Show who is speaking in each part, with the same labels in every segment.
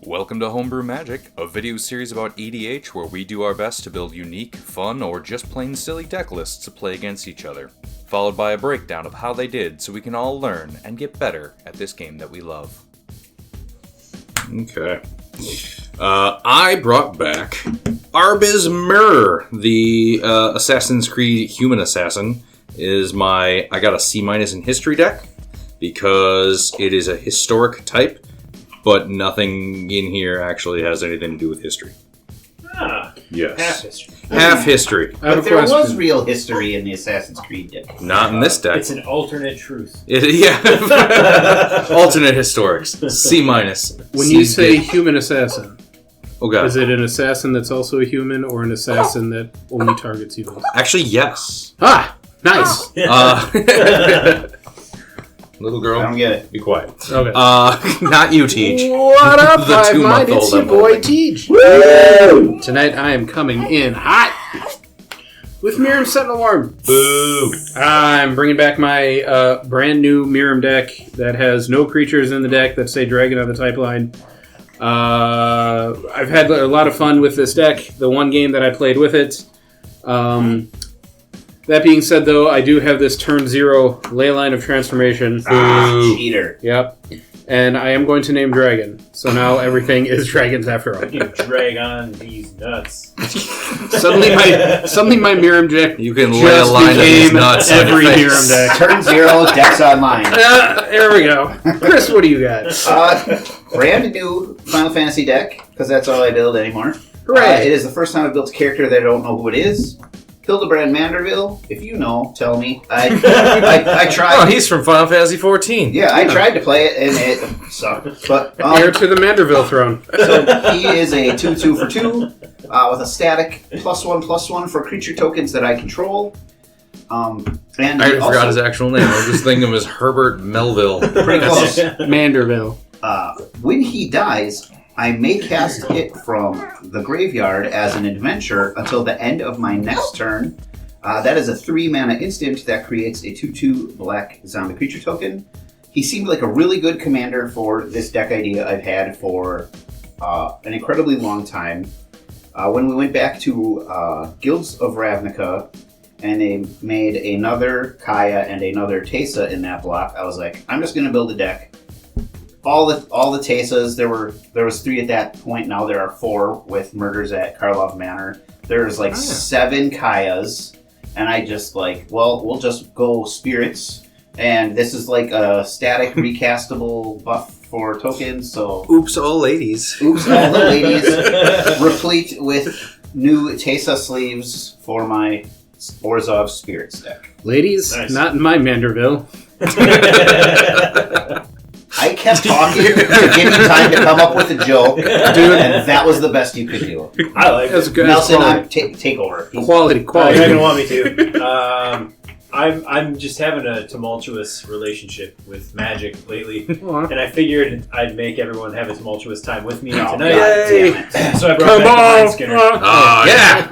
Speaker 1: Welcome to Homebrew Magic, a video series about EDH where we do our best to build unique, fun, or just plain silly deck lists to play against each other, followed by a breakdown of how they did so we can all learn and get better at this game that we love.
Speaker 2: Okay. I brought back Arbaaz Miirym, the Assassin's Creed Human Assassin. I got a C- in history deck because it is a historic type. But nothing in here actually has anything to do with history. Yes.
Speaker 3: Half history.
Speaker 2: Half history.
Speaker 4: But there was real history in the Assassin's Creed deck.
Speaker 2: Not in this deck.
Speaker 3: It's an alternate truth.
Speaker 2: Yeah. Alternate historics. C-.
Speaker 5: When you say human assassin,
Speaker 2: oh god.
Speaker 5: is it an assassin that's also a human or an assassin that only targets humans?
Speaker 2: Actually, yes.
Speaker 5: Ah! Nice!
Speaker 2: Little girl,
Speaker 4: I don't get it.
Speaker 2: be quiet.
Speaker 5: Okay.
Speaker 2: Not you, Teach.
Speaker 5: What up,
Speaker 2: The
Speaker 5: Hive Mind?
Speaker 2: 2-month-old
Speaker 5: It's your
Speaker 2: I'm
Speaker 5: boy,
Speaker 2: holding.
Speaker 5: Teach. Tonight I am coming in hot with Miirym Sentinel Worm.
Speaker 2: Boo.
Speaker 5: I'm bringing back my brand new Miirym deck that has no creatures in the deck that say Dragon on the type line. I've had a lot of fun with this deck, the one game that I played with it. That being said, though, I do have this turn 0 Leyline of Transformation.
Speaker 4: Cheater.
Speaker 5: Yep. And I am going to name Dragon. So now everything is dragons after all.
Speaker 3: You drag on these nuts.
Speaker 5: Suddenly my Miirym deck
Speaker 2: You can lay a
Speaker 5: just
Speaker 2: line of these
Speaker 5: became
Speaker 2: nuts on
Speaker 5: every
Speaker 2: your face.
Speaker 5: Miirym deck.
Speaker 4: Turn 0, decks online.
Speaker 5: There we go. Chris, what do you got?
Speaker 4: Brand new Final Fantasy deck, because that's all I build anymore.
Speaker 5: Hooray.
Speaker 4: It is the first time I've built a character that I don't know who it is. Hildibrand Manderville, if you know, tell me. I tried.
Speaker 2: Oh, he's from Final Fantasy 14.
Speaker 4: Yeah, I tried to play it, and it sucked. But
Speaker 5: Heir to the Manderville throne.
Speaker 4: so he is a 2/2 for 2 with a static +1/+1 for creature tokens that I control. And
Speaker 2: I forgot his actual name. I was just thinking of him as Herbert Melville.
Speaker 4: pretty close.
Speaker 5: Manderville.
Speaker 4: When he dies, I may cast it from the graveyard as an adventure until the end of my next turn. That is a 3-mana instant that creates a 2/2 black zombie creature token. He seemed like a really good commander for this deck idea I've had for an incredibly long time. When we went back to Guilds of Ravnica and they made another Kaya and another Teysa in that block, I was like, I'm just going to build a deck. All the Teysas, there was 3 at that point. Now there are 4 with murders at Karlov Manor. There's 7 Kayas, and I just we'll just go spirits. And this is like a static recastable buff for tokens. So
Speaker 2: Oops, all ladies.
Speaker 4: oops, all the ladies, replete with new Teysa sleeves for my Orzhov Spirits deck.
Speaker 5: Ladies,
Speaker 3: Nice.
Speaker 5: not in my Manderville.
Speaker 4: I kept talking to give you time to come up with a joke, dude, and that was the best you could do.
Speaker 3: I like
Speaker 5: That's
Speaker 3: it.
Speaker 5: good.
Speaker 4: Nelson,
Speaker 5: Quality.
Speaker 4: take over.
Speaker 5: Quality.
Speaker 3: You're not
Speaker 5: Quality.
Speaker 3: gonna want me to. I'm just having a tumultuous relationship with Magic lately,
Speaker 5: Aw.
Speaker 3: and I figured I'd make everyone have a tumultuous time with me
Speaker 4: Oh,
Speaker 3: tonight.
Speaker 4: God damn it.
Speaker 3: So I brought
Speaker 5: Come
Speaker 3: back
Speaker 5: on!
Speaker 3: the Mindskinner.
Speaker 2: Yeah,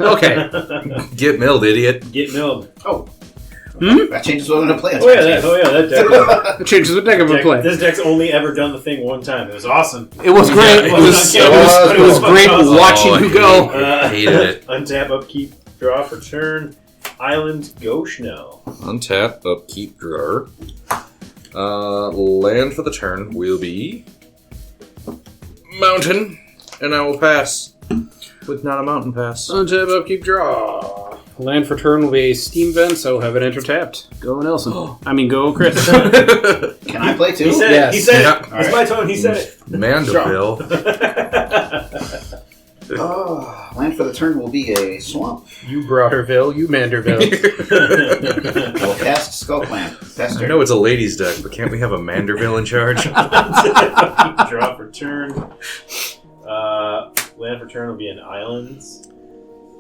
Speaker 2: okay. Get milled, idiot.
Speaker 3: Get milled.
Speaker 4: Oh.
Speaker 5: Hmm?
Speaker 4: That changes what I'm going to play.
Speaker 3: Oh yeah, that deck.
Speaker 5: It changes the deck of a play.
Speaker 3: This deck's only ever done the thing one time. It was awesome.
Speaker 5: It was great.
Speaker 3: Yeah,
Speaker 5: It was great
Speaker 3: awesome.
Speaker 5: watching you go.
Speaker 2: I hated it.
Speaker 3: Untap, upkeep, draw for turn. Island Goshnell.
Speaker 2: Untap, upkeep, drawer. Land for the turn will be mountain, and I will pass with not a mountain pass.
Speaker 5: Untap, upkeep, draw. Land for turn will be a steam vent, so have it enter tapped. Go Nelson. Go Chris.
Speaker 4: Can I play too?
Speaker 3: He said
Speaker 5: Yes.
Speaker 3: it. He said
Speaker 2: Yeah.
Speaker 3: it. It's my tone. He said it.
Speaker 2: Mandeville.
Speaker 4: Land for the turn will be a swamp.
Speaker 5: You Broderville, you Manderville.
Speaker 4: I will cast Skull Clamp.
Speaker 2: I know it's a ladies' deck, but can't we have a Manderville in charge?
Speaker 3: Draw for turn. Land for turn will be an islands.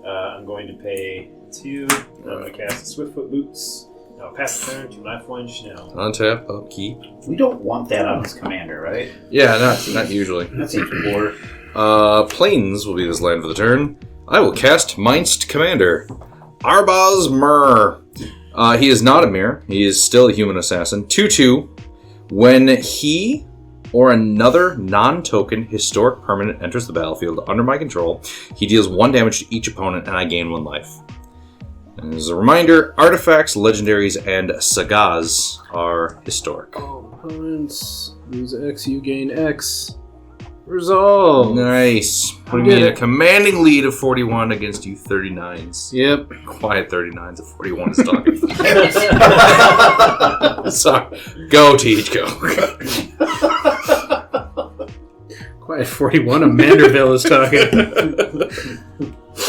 Speaker 3: I'm going to pay 2. I'm going to cast Swiftfoot Boots. I'll pass the turn to Lifeline Schnell.
Speaker 2: Untap, upkeep.
Speaker 4: We don't want that on this commander, right?
Speaker 2: Yeah, not usually.
Speaker 4: That seems poor.
Speaker 2: Plains will be this land for the turn. I will cast Minced Commander. Arbaaz Miirym. He is not a mirror. He is still a human assassin. 2/2. When he or another non-token historic permanent enters the battlefield under my control, he deals 1 damage to each opponent and I gain 1 life. And as a reminder, artifacts, legendaries, and sagas are historic.
Speaker 5: All opponents lose X, you gain X. Resolve.
Speaker 2: Nice. Putting me in a commanding lead of 41 against you 39s.
Speaker 5: Yep.
Speaker 2: Quiet 39s of 41 is talking. Sorry. Go, Teach, go.
Speaker 5: Quiet 41 of Manderville is talking.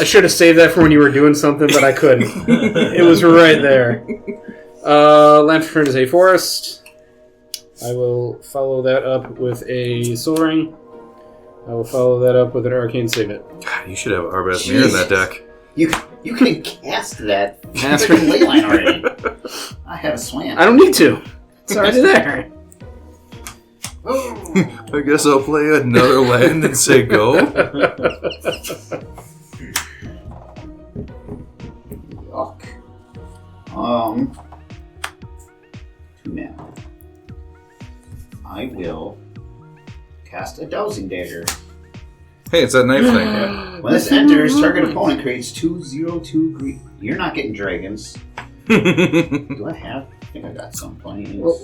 Speaker 5: I should have saved that for when you were doing something, but I couldn't. It was right there. Lantern is a forest. I will follow that up with a Soul Ring. I will follow that up with an Arcane Signet.
Speaker 2: God, you should have Arbaaz Mirror in that deck.
Speaker 4: You can cast that freaking leyline already. I have a swan.
Speaker 5: I don't need to. It's already there.
Speaker 2: I guess I'll play another land and say go.
Speaker 4: Yuck. 2 mana. I will cast a Dowsing Dagger.
Speaker 2: Hey, it's that knife thing.
Speaker 4: When this enters, target opponent creates 2/0/2 green. You're not getting dragons. Do I have? I think I got some planes.
Speaker 5: Well,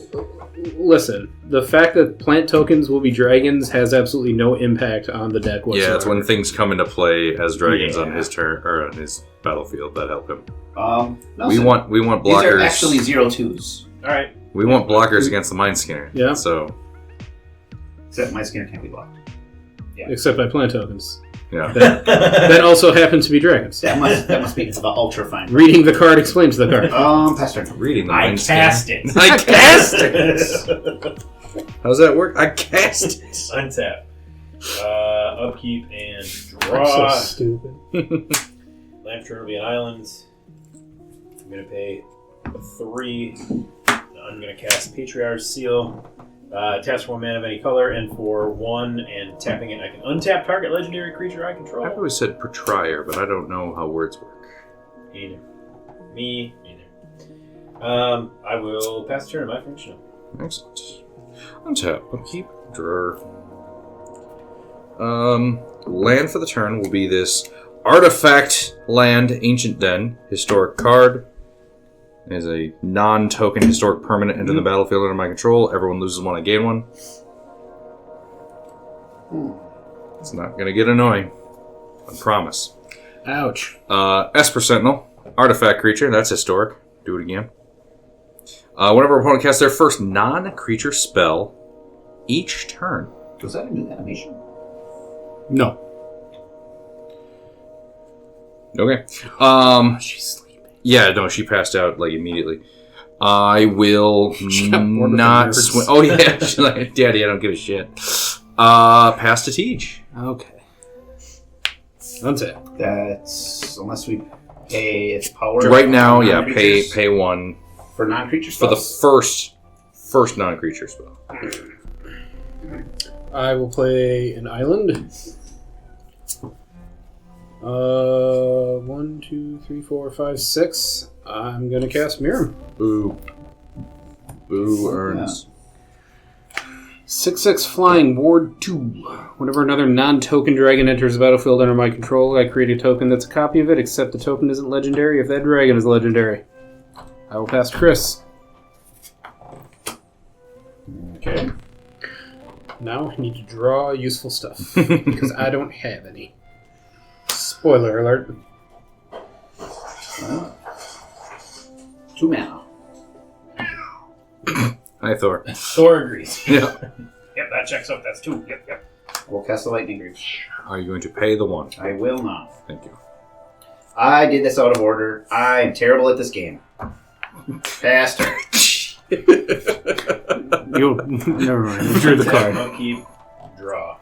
Speaker 5: listen, the fact that plant tokens will be dragons has absolutely no impact on the deck whatsoever.
Speaker 2: Yeah, it's when things come into play as dragons on
Speaker 4: Yeah.
Speaker 2: his turn or on his battlefield that help him.
Speaker 4: No,
Speaker 2: We want blockers.
Speaker 4: These are actually 0/2s.
Speaker 3: Alright.
Speaker 2: We want blockers against the Mindskinner.
Speaker 5: Yeah.
Speaker 2: So
Speaker 4: Except my skinner can't be blocked.
Speaker 5: Except by plant tokens.
Speaker 2: yeah.
Speaker 5: That also happen to be dragons.
Speaker 4: That must be the ultra fine.
Speaker 5: Reading the card explains the card.
Speaker 4: Pass turn.
Speaker 2: Reading the
Speaker 3: I
Speaker 2: Mindskinner.
Speaker 3: cast it.
Speaker 2: I cast it. How's that work? I cast it.
Speaker 3: Untap. Upkeep and
Speaker 5: I'm
Speaker 3: draw.
Speaker 5: so stupid.
Speaker 3: Lantern will be an island. I'm going to pay 3. I'm going to cast Patriarch's Seal. Taps for 1 mana of any color, and for 1 and tapping it, I can untap target legendary creature I control.
Speaker 2: I've always said Patriar, but I don't know how words work.
Speaker 3: Neither. Me, neither. I will pass the turn to my function.
Speaker 2: Excellent. Untap, upkeep, draw. Land for the turn will be this Artifact Land Ancient Den, historic card. It is a non-token historic permanent enter the battlefield under my control. Everyone loses 1, I gain 1. It's not going to get annoying. I promise.
Speaker 5: Ouch.
Speaker 2: Esper Sentinel, artifact creature, that's historic. Do it again. Whenever an opponent casts their first non-creature spell each turn.
Speaker 4: Was that a new animation?
Speaker 5: No.
Speaker 2: Okay.
Speaker 5: She's sleeping.
Speaker 2: Yeah, no, she passed out like immediately. I will
Speaker 5: She got bored with
Speaker 2: not
Speaker 5: the nerds.
Speaker 2: swing. Oh yeah, she's like, Daddy, I don't give a shit. Pass to Teach.
Speaker 5: Okay. Untap.
Speaker 4: That's unless we pay its power.
Speaker 2: Right now,
Speaker 4: for
Speaker 2: yeah,
Speaker 4: non-creatures-
Speaker 2: pay 1
Speaker 4: for non-creature
Speaker 2: for the
Speaker 4: spells.
Speaker 2: first non-creature spell.
Speaker 5: I will play an island. 1, 2, 3, 4, 5, 6. I'm gonna cast Miirym.
Speaker 2: Boo. Boo earns.
Speaker 5: 6/6 flying, ward 2. Whenever another non-token dragon enters the battlefield under my control, I create a token that's a copy of it, except the token isn't legendary if that dragon is legendary. I will pass to Chris.
Speaker 4: Okay.
Speaker 5: Now I need to draw useful stuff, because I don't have any. Spoiler alert.
Speaker 4: 2 mana.
Speaker 2: Hi, Thor.
Speaker 3: Thor agrees.
Speaker 2: Yeah.
Speaker 3: Yep, that checks out. That's 2. Yep.
Speaker 4: We'll cast the lightning greaves.
Speaker 2: Are you going to pay the 1?
Speaker 4: I will not.
Speaker 2: Thank you.
Speaker 4: I did this out of order. I am terrible at this game. Pass turn.
Speaker 5: You never mind. You drew the card.
Speaker 3: Upkeep, draw.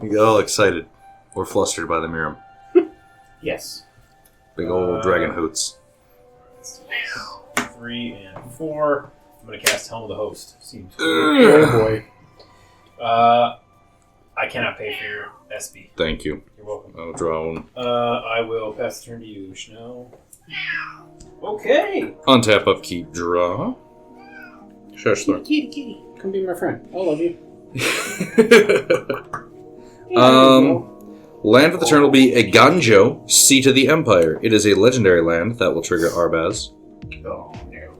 Speaker 2: You got all excited or flustered by the Miirym.
Speaker 4: Yes.
Speaker 2: Big old dragon hoots.
Speaker 3: 3 and 4. I'm going to cast Helm of the Host. Seems
Speaker 5: Oh boy.
Speaker 3: I cannot pay for your SB.
Speaker 2: Thank you.
Speaker 3: You're welcome.
Speaker 2: I'll draw 1.
Speaker 3: I will pass the turn to you, Schnell. Okay.
Speaker 2: Untap, upkeep, draw. Shush, Thor.
Speaker 5: Kitty. Come be my friend. I love you.
Speaker 2: Land of the turn will be a Ganjo, Seat of the Empire. It is a legendary land that will trigger Arbaaz.
Speaker 4: Oh, no.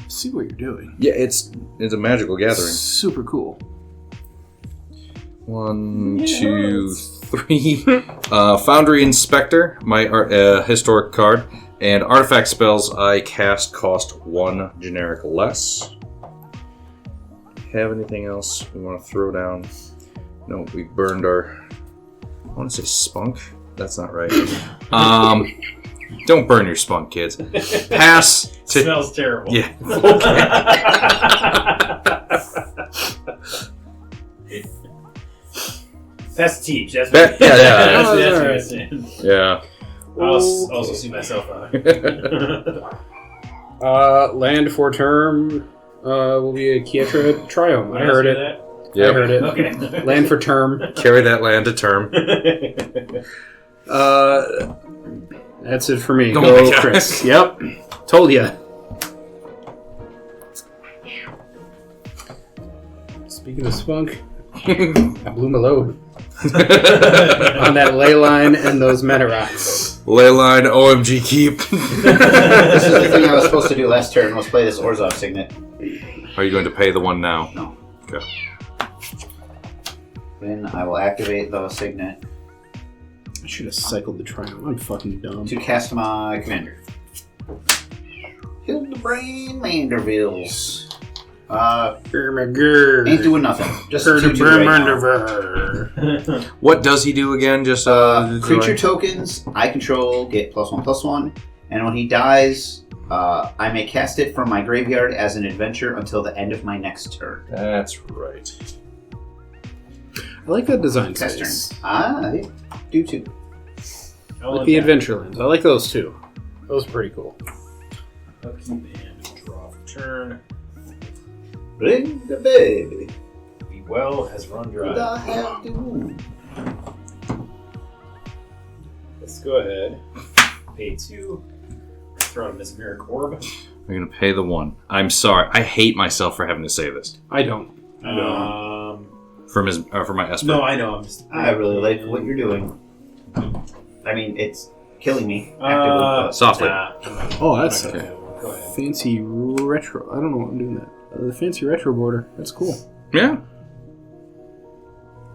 Speaker 5: See what you're doing.
Speaker 2: Yeah, it's a magical gathering.
Speaker 5: Super cool.
Speaker 2: 1, 2, 3. Foundry Inspector, my historic card. And artifact spells I cast cost 1 generic less. Have anything else we want to throw down? No, we burned our... I want to say spunk. That's not right. Don't burn your spunk, kids. Pass to...
Speaker 3: Smells terrible.
Speaker 2: Yeah.
Speaker 3: That's to teach. That's
Speaker 2: Yeah, yeah,
Speaker 3: that's
Speaker 5: yeah.
Speaker 3: what I'm saying.
Speaker 2: Yeah.
Speaker 3: I'll also see myself out.
Speaker 5: Land for term will be a Kietra Triome. I heard it.
Speaker 2: Yep.
Speaker 5: I heard it.
Speaker 3: Okay.
Speaker 5: Land for term.
Speaker 2: Carry that land to term.
Speaker 5: That's it for me.
Speaker 2: Oh
Speaker 5: Go,
Speaker 2: my God.
Speaker 5: Chris. Yep. Told ya. Speaking of spunk, I blew my load on that ley line and those meta rocks.
Speaker 2: Ley line, OMG keep.
Speaker 4: This is the thing I was supposed to do last turn. Let's play this Orzhov Signet.
Speaker 2: Are you going to pay the one now?
Speaker 4: No.
Speaker 2: Okay.
Speaker 4: Then I will activate the Signet
Speaker 5: I should have cycled the Triome. I'm fucking dumb.
Speaker 4: to cast my commander. Hildibrand Mandervilles. Ain't doing nothing. Just a 2/2 right now.
Speaker 2: What does he do again? Just
Speaker 4: Creature tokens I control get +1/+1, and when he dies, I may cast it from my graveyard as an adventure until the end of my next turn.
Speaker 2: That's right.
Speaker 5: I like that design
Speaker 4: Next
Speaker 5: space.
Speaker 4: turn. I do too.
Speaker 5: I like the Adventurelands. I like those too. Those are pretty cool.
Speaker 3: Upkeep and draw for turn.
Speaker 4: Bring the baby.
Speaker 3: The well has run dry.
Speaker 4: I have to.
Speaker 3: Let's go ahead. Pay 2. Throw in this Miirym Orb.
Speaker 2: I'm going to pay the one. I'm sorry. I hate myself for having to say this.
Speaker 5: I don't.
Speaker 2: For my Esper.
Speaker 3: No, I know.
Speaker 4: I really like what you're doing. I mean, it's killing me. actively, but-
Speaker 2: Softly.
Speaker 5: Oh, that's
Speaker 3: okay.
Speaker 5: a
Speaker 3: Go ahead.
Speaker 5: fancy retro. I don't know why I'm doing that. The fancy retro border. That's cool.
Speaker 2: Yeah.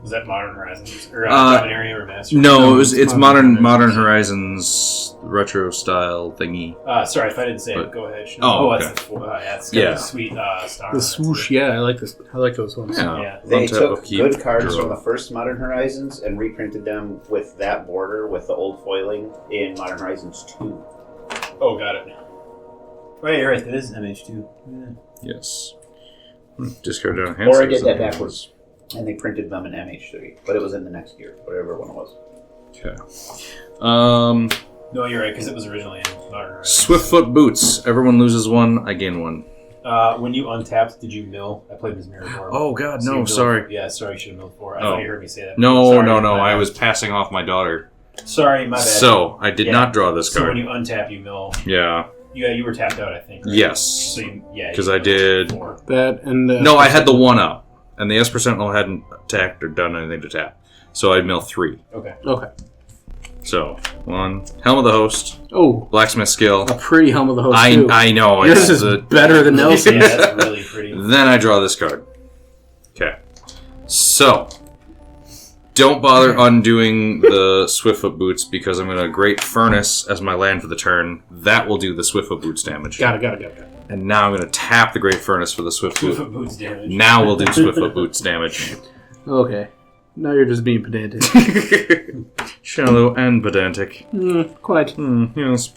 Speaker 3: Was that Modern Horizons? Or Dominaria or Master?
Speaker 2: No, it's
Speaker 5: Modern
Speaker 2: Modern Horizons retro style thingy.
Speaker 3: Sorry if I didn't say
Speaker 2: But-
Speaker 3: it. Go ahead.
Speaker 2: Oh,
Speaker 3: that's
Speaker 2: okay.
Speaker 3: that's
Speaker 2: Yeah.
Speaker 3: the sweet star.
Speaker 5: The swoosh. Yeah, I like this. I like those ones.
Speaker 2: Yeah.
Speaker 3: Yeah.
Speaker 4: They
Speaker 2: Untap,
Speaker 4: took
Speaker 2: upkeep,
Speaker 4: good cards
Speaker 2: draw.
Speaker 4: from the first Modern Horizons and reprinted them with that border with the old foiling in Modern Horizons 2.
Speaker 3: Oh, got it. Oh, yeah, you're right. That is MH2. Yeah.
Speaker 2: Yes. Discard down hand.
Speaker 4: Or I did that backwards. And they printed them in MH3. But it was in the next year, whatever one it was.
Speaker 2: Okay.
Speaker 3: No, you're right, because it was originally in Modern Horizons.
Speaker 2: Swiftfoot Boots. Everyone loses one. I gain one.
Speaker 3: When you untapped, did you mill? I played as Miirym Orb.
Speaker 2: Oh God,
Speaker 3: So you
Speaker 2: no!
Speaker 3: milled-
Speaker 2: Sorry.
Speaker 3: Yeah, sorry, you should have milled 4. I
Speaker 2: Oh.
Speaker 3: thought you heard me say that.
Speaker 2: No,
Speaker 3: Sorry,
Speaker 2: no.
Speaker 3: my
Speaker 2: I
Speaker 3: bad.
Speaker 2: was passing off my daughter.
Speaker 3: Sorry, my bad.
Speaker 2: So I did
Speaker 3: Yeah.
Speaker 2: not draw this
Speaker 3: So when
Speaker 2: card.
Speaker 3: you untap, you mill.
Speaker 2: Yeah.
Speaker 3: Yeah, you were tapped out, I think. Right?
Speaker 2: Yes.
Speaker 3: So you, yeah,
Speaker 2: 'Cause
Speaker 3: you
Speaker 2: I
Speaker 3: milled
Speaker 2: did-
Speaker 3: 4.
Speaker 5: That and the
Speaker 2: No, I had the one up, and the Esper Sentinel hadn't attacked or done anything to tap, so I'd mill 3.
Speaker 3: Okay.
Speaker 5: Okay.
Speaker 2: So 1 Helm of the Host,
Speaker 5: Oh,
Speaker 2: Blacksmith Skill.
Speaker 5: a pretty helm of the host too.
Speaker 2: I know.
Speaker 5: Yours is better than
Speaker 3: Yeah,
Speaker 5: Nelson's.
Speaker 3: that's really pretty.
Speaker 2: Then I draw this card. Okay. So, don't bother undoing the Swiftfoot Boots because I'm going to Great Furnace as my land for the turn. That will do the Swiftfoot Boots damage.
Speaker 5: Got it.
Speaker 2: And now I'm going to tap the Great Furnace for the Swiftfoot.
Speaker 3: Swiftfoot Boots damage.
Speaker 2: Now we'll do Swiftfoot Boots damage.
Speaker 5: Okay. Now you're just being pedantic.
Speaker 2: Shallow and pedantic.
Speaker 5: Quite.
Speaker 2: Yes.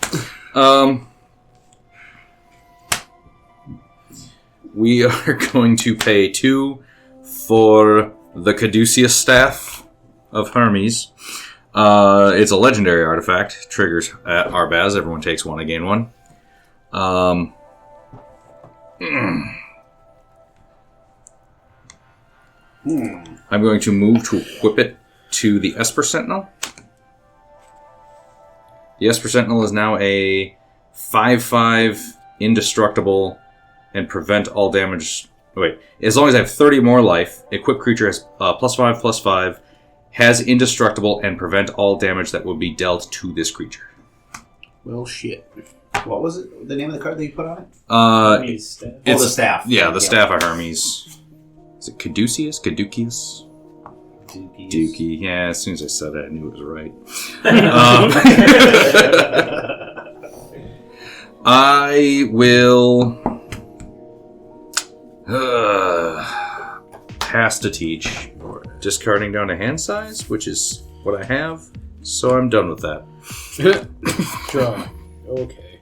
Speaker 2: We are going to pay 2 for the Caduceus Staff of Hermes. It's a legendary artifact. Triggers at Arbaaz. Everyone takes 1, I gain 1. I'm going to move to equip it to the Esper Sentinel. The Esper Sentinel is now a 5/5 indestructible and prevent all damage Wait. As long as I have 30 more life, equipped creature has +5/+5, has indestructible, and prevent all damage that will be dealt to this creature.
Speaker 5: Well, shit.
Speaker 4: What was it? The name of the card that you put on it?
Speaker 3: Hermes staff.
Speaker 4: The staff.
Speaker 2: Yeah, the Staff of Hermes. Is it Caduceus? Caduceus? Dookie. Yeah, as soon as I said it, I knew it was right. I will pass to teach, discarding down to hand size, which is what I have. So I'm done with that.
Speaker 5: Draw. Okay.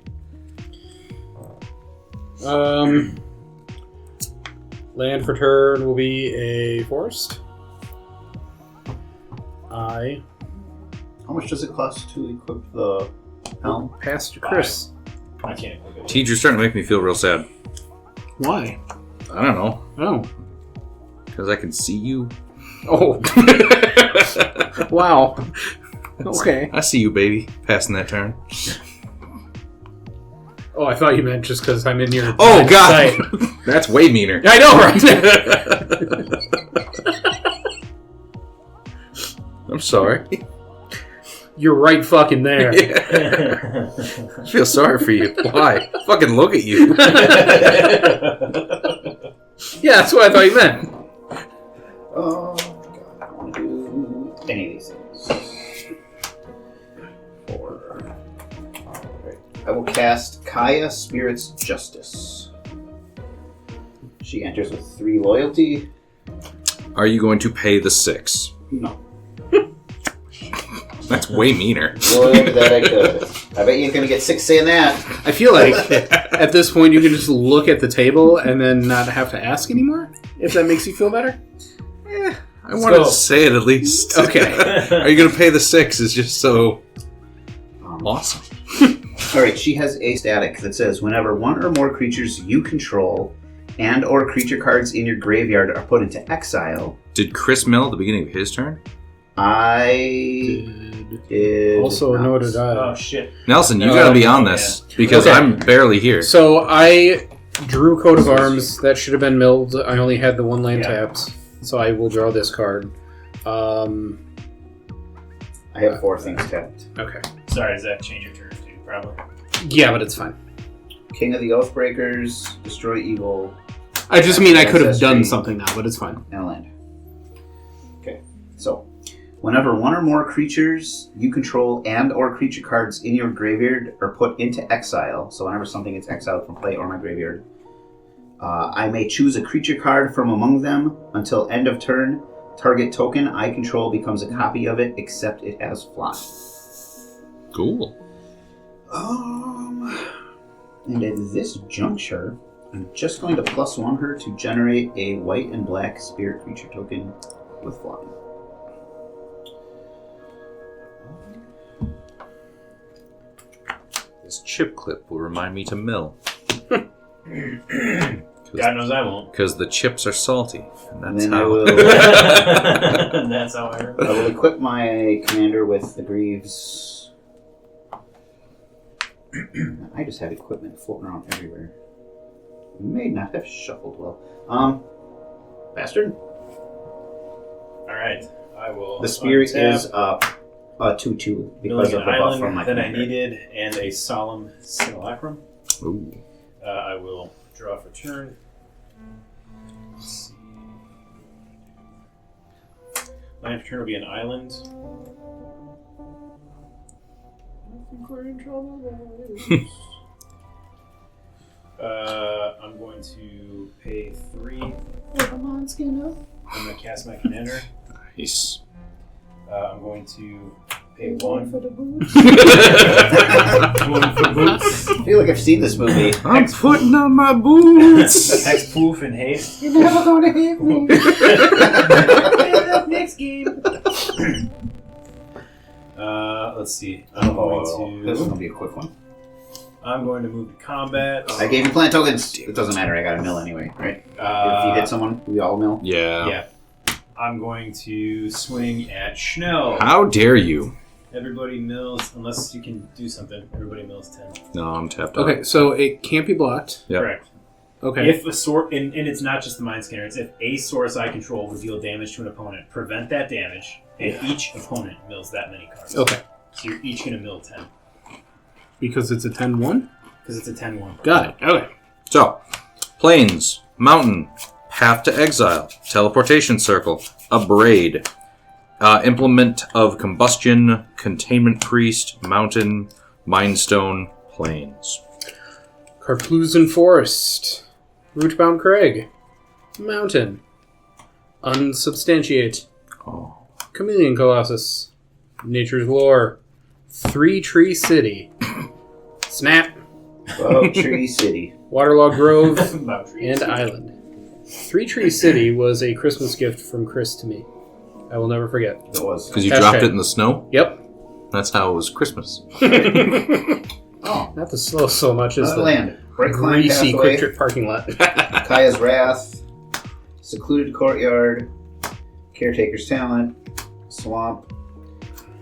Speaker 5: Land for turn will be a forest.
Speaker 4: How much does it cost to equip the helm?
Speaker 5: Pass to Chris.
Speaker 3: I can't equip it.
Speaker 2: Teach, you're starting to make me feel real sad.
Speaker 5: Why?
Speaker 2: I don't know.
Speaker 5: Oh.
Speaker 2: Because I can see you.
Speaker 5: Oh. Wow. Okay.
Speaker 2: I see you, baby. Passing that turn.
Speaker 5: Oh, I thought you meant just because I'm in your.
Speaker 2: Oh, God!
Speaker 5: sight.
Speaker 2: That's way meaner.
Speaker 5: I know, right?
Speaker 2: I'm sorry.
Speaker 5: You're right fucking there.
Speaker 2: Yeah. I feel sorry for you. Why? Fucking look at you.
Speaker 5: Yeah, that's what I thought you meant.
Speaker 4: Oh, God, I don't want to do any of these things. 4. Alright. I will cast Kaya Spirit's Justice. She enters with 3 loyalty.
Speaker 2: Are you going to pay the 6?
Speaker 4: No.
Speaker 2: That's way meaner.
Speaker 4: Would that I could. I bet you ain't gonna get 6 saying that.
Speaker 5: I feel like at this point you can just look at the table and then not have to ask anymore, if that makes you feel better.
Speaker 2: I wanted to say it at least.
Speaker 5: Okay.
Speaker 2: Are you going to pay the 6? It's just so awesome.
Speaker 4: Alright, she has a static that says whenever one or more creatures you control and or creature cards in your graveyard are put into exile.
Speaker 2: Did Chris mill at the beginning of his turn?
Speaker 4: I did
Speaker 5: Also
Speaker 4: not.
Speaker 5: noted
Speaker 3: Oh, shit.
Speaker 2: Nelson, you got to be on this because
Speaker 5: Okay.
Speaker 2: I'm barely here.
Speaker 5: So I drew Coat of Arms. That should have been milled. I only had the 1 land tapped, so I will draw this card.
Speaker 4: I have 4 things tapped.
Speaker 5: Okay.
Speaker 3: Sorry, does that change your turn too? Probably.
Speaker 5: Yeah, but it's fine.
Speaker 4: King of the Oathbreakers, Destroy Evil,
Speaker 5: I just mean I could have done
Speaker 4: Ancestry.
Speaker 5: something now, but it's fine.
Speaker 4: and a land. Okay, so whenever one or more creatures you control and or creature cards in your graveyard are put into exile, so whenever something gets exiled from play or my graveyard, I may choose a creature card from among them until end of turn. Target token I control becomes a copy of it, except it has fly.
Speaker 2: Cool.
Speaker 4: And at this juncture, I'm just going to +1 her to generate a white and black spirit creature token with flying.
Speaker 2: This chip clip will remind me to mill.
Speaker 3: God knows I won't.
Speaker 2: Because the chips are salty. And
Speaker 4: And
Speaker 2: that's
Speaker 4: then I
Speaker 2: how.
Speaker 4: will,
Speaker 3: That's how I heard.
Speaker 4: I will equip my commander with the Greaves. I just have equipment floating around everywhere. May not have shuffled well. Bastard.
Speaker 3: Alright, I will.
Speaker 4: The spirit
Speaker 3: untap,
Speaker 4: is a 2/2 because of the
Speaker 3: an
Speaker 4: buff from my
Speaker 3: island that I
Speaker 4: commander.
Speaker 3: needed, and a solemn simulacrum.
Speaker 2: Ooh.
Speaker 3: I will draw for turn. Let's see. Land for turn will be an island. I think we're in trouble, boys. I'm going to pay 3.
Speaker 4: Mindskinner.
Speaker 3: I'm going to cast my commander.
Speaker 2: Nice.
Speaker 3: I'm going to pay 1
Speaker 4: for the boots.
Speaker 3: 1 for boots.
Speaker 4: I feel like I've seen this movie.
Speaker 2: I'm putting on my boots.
Speaker 3: Hex poof and haste.
Speaker 4: You're never gonna hit me.
Speaker 3: Next game. Let's see. I'm
Speaker 4: This is
Speaker 3: going
Speaker 4: gonna be a quick one.
Speaker 3: to move to combat.
Speaker 4: I gave you plant tokens. It doesn't matter. I got a mill anyway, right? If you hit someone, we all mill.
Speaker 2: Yeah.
Speaker 3: Yeah. I'm going to swing at Schnell.
Speaker 2: How dare you?
Speaker 3: Everybody mills, unless you can do something. Everybody mills 10.
Speaker 2: No, I'm tapped
Speaker 5: Okay,
Speaker 2: out.
Speaker 5: so it can't be blocked.
Speaker 2: Yep.
Speaker 3: Correct.
Speaker 5: Okay.
Speaker 3: If a source, and it's not just the Mindskinner, it's if a source I control would deal damage to an opponent, prevent that damage, and each opponent mills that many cards.
Speaker 5: Okay.
Speaker 3: So you're each going to mill 10.
Speaker 5: Because it's a 10-1?
Speaker 3: Because it's a 10-1.
Speaker 5: Got it. Okay.
Speaker 2: So, plains, mountain, path to exile, teleportation circle, abrade, implement of combustion, containment priest, mountain, mindstone, plains.
Speaker 5: Carclusan Forest. Rootbound Crag. Mountain. Unsubstantiate.
Speaker 2: Oh.
Speaker 5: Chameleon Colossus. Nature's Lore. Three Tree City. Snap.
Speaker 4: Oh, Tree City.
Speaker 5: Waterlog Grove.
Speaker 3: Boundary.
Speaker 5: And Island. Three Tree City was a Christmas gift from Chris to me. I will never forget.
Speaker 4: It was.
Speaker 2: Because you
Speaker 5: Hashtag.
Speaker 2: dropped it in the snow?
Speaker 5: Yep.
Speaker 2: That's how it was Christmas.
Speaker 4: Oh,
Speaker 5: Not the slow so much as
Speaker 4: another
Speaker 5: the
Speaker 4: land. Bright Climb
Speaker 5: greasy
Speaker 4: Pathway,
Speaker 5: quick trip parking lot.
Speaker 4: Kaya's Wrath, Secluded Courtyard, Caretaker's Talent, Swamp,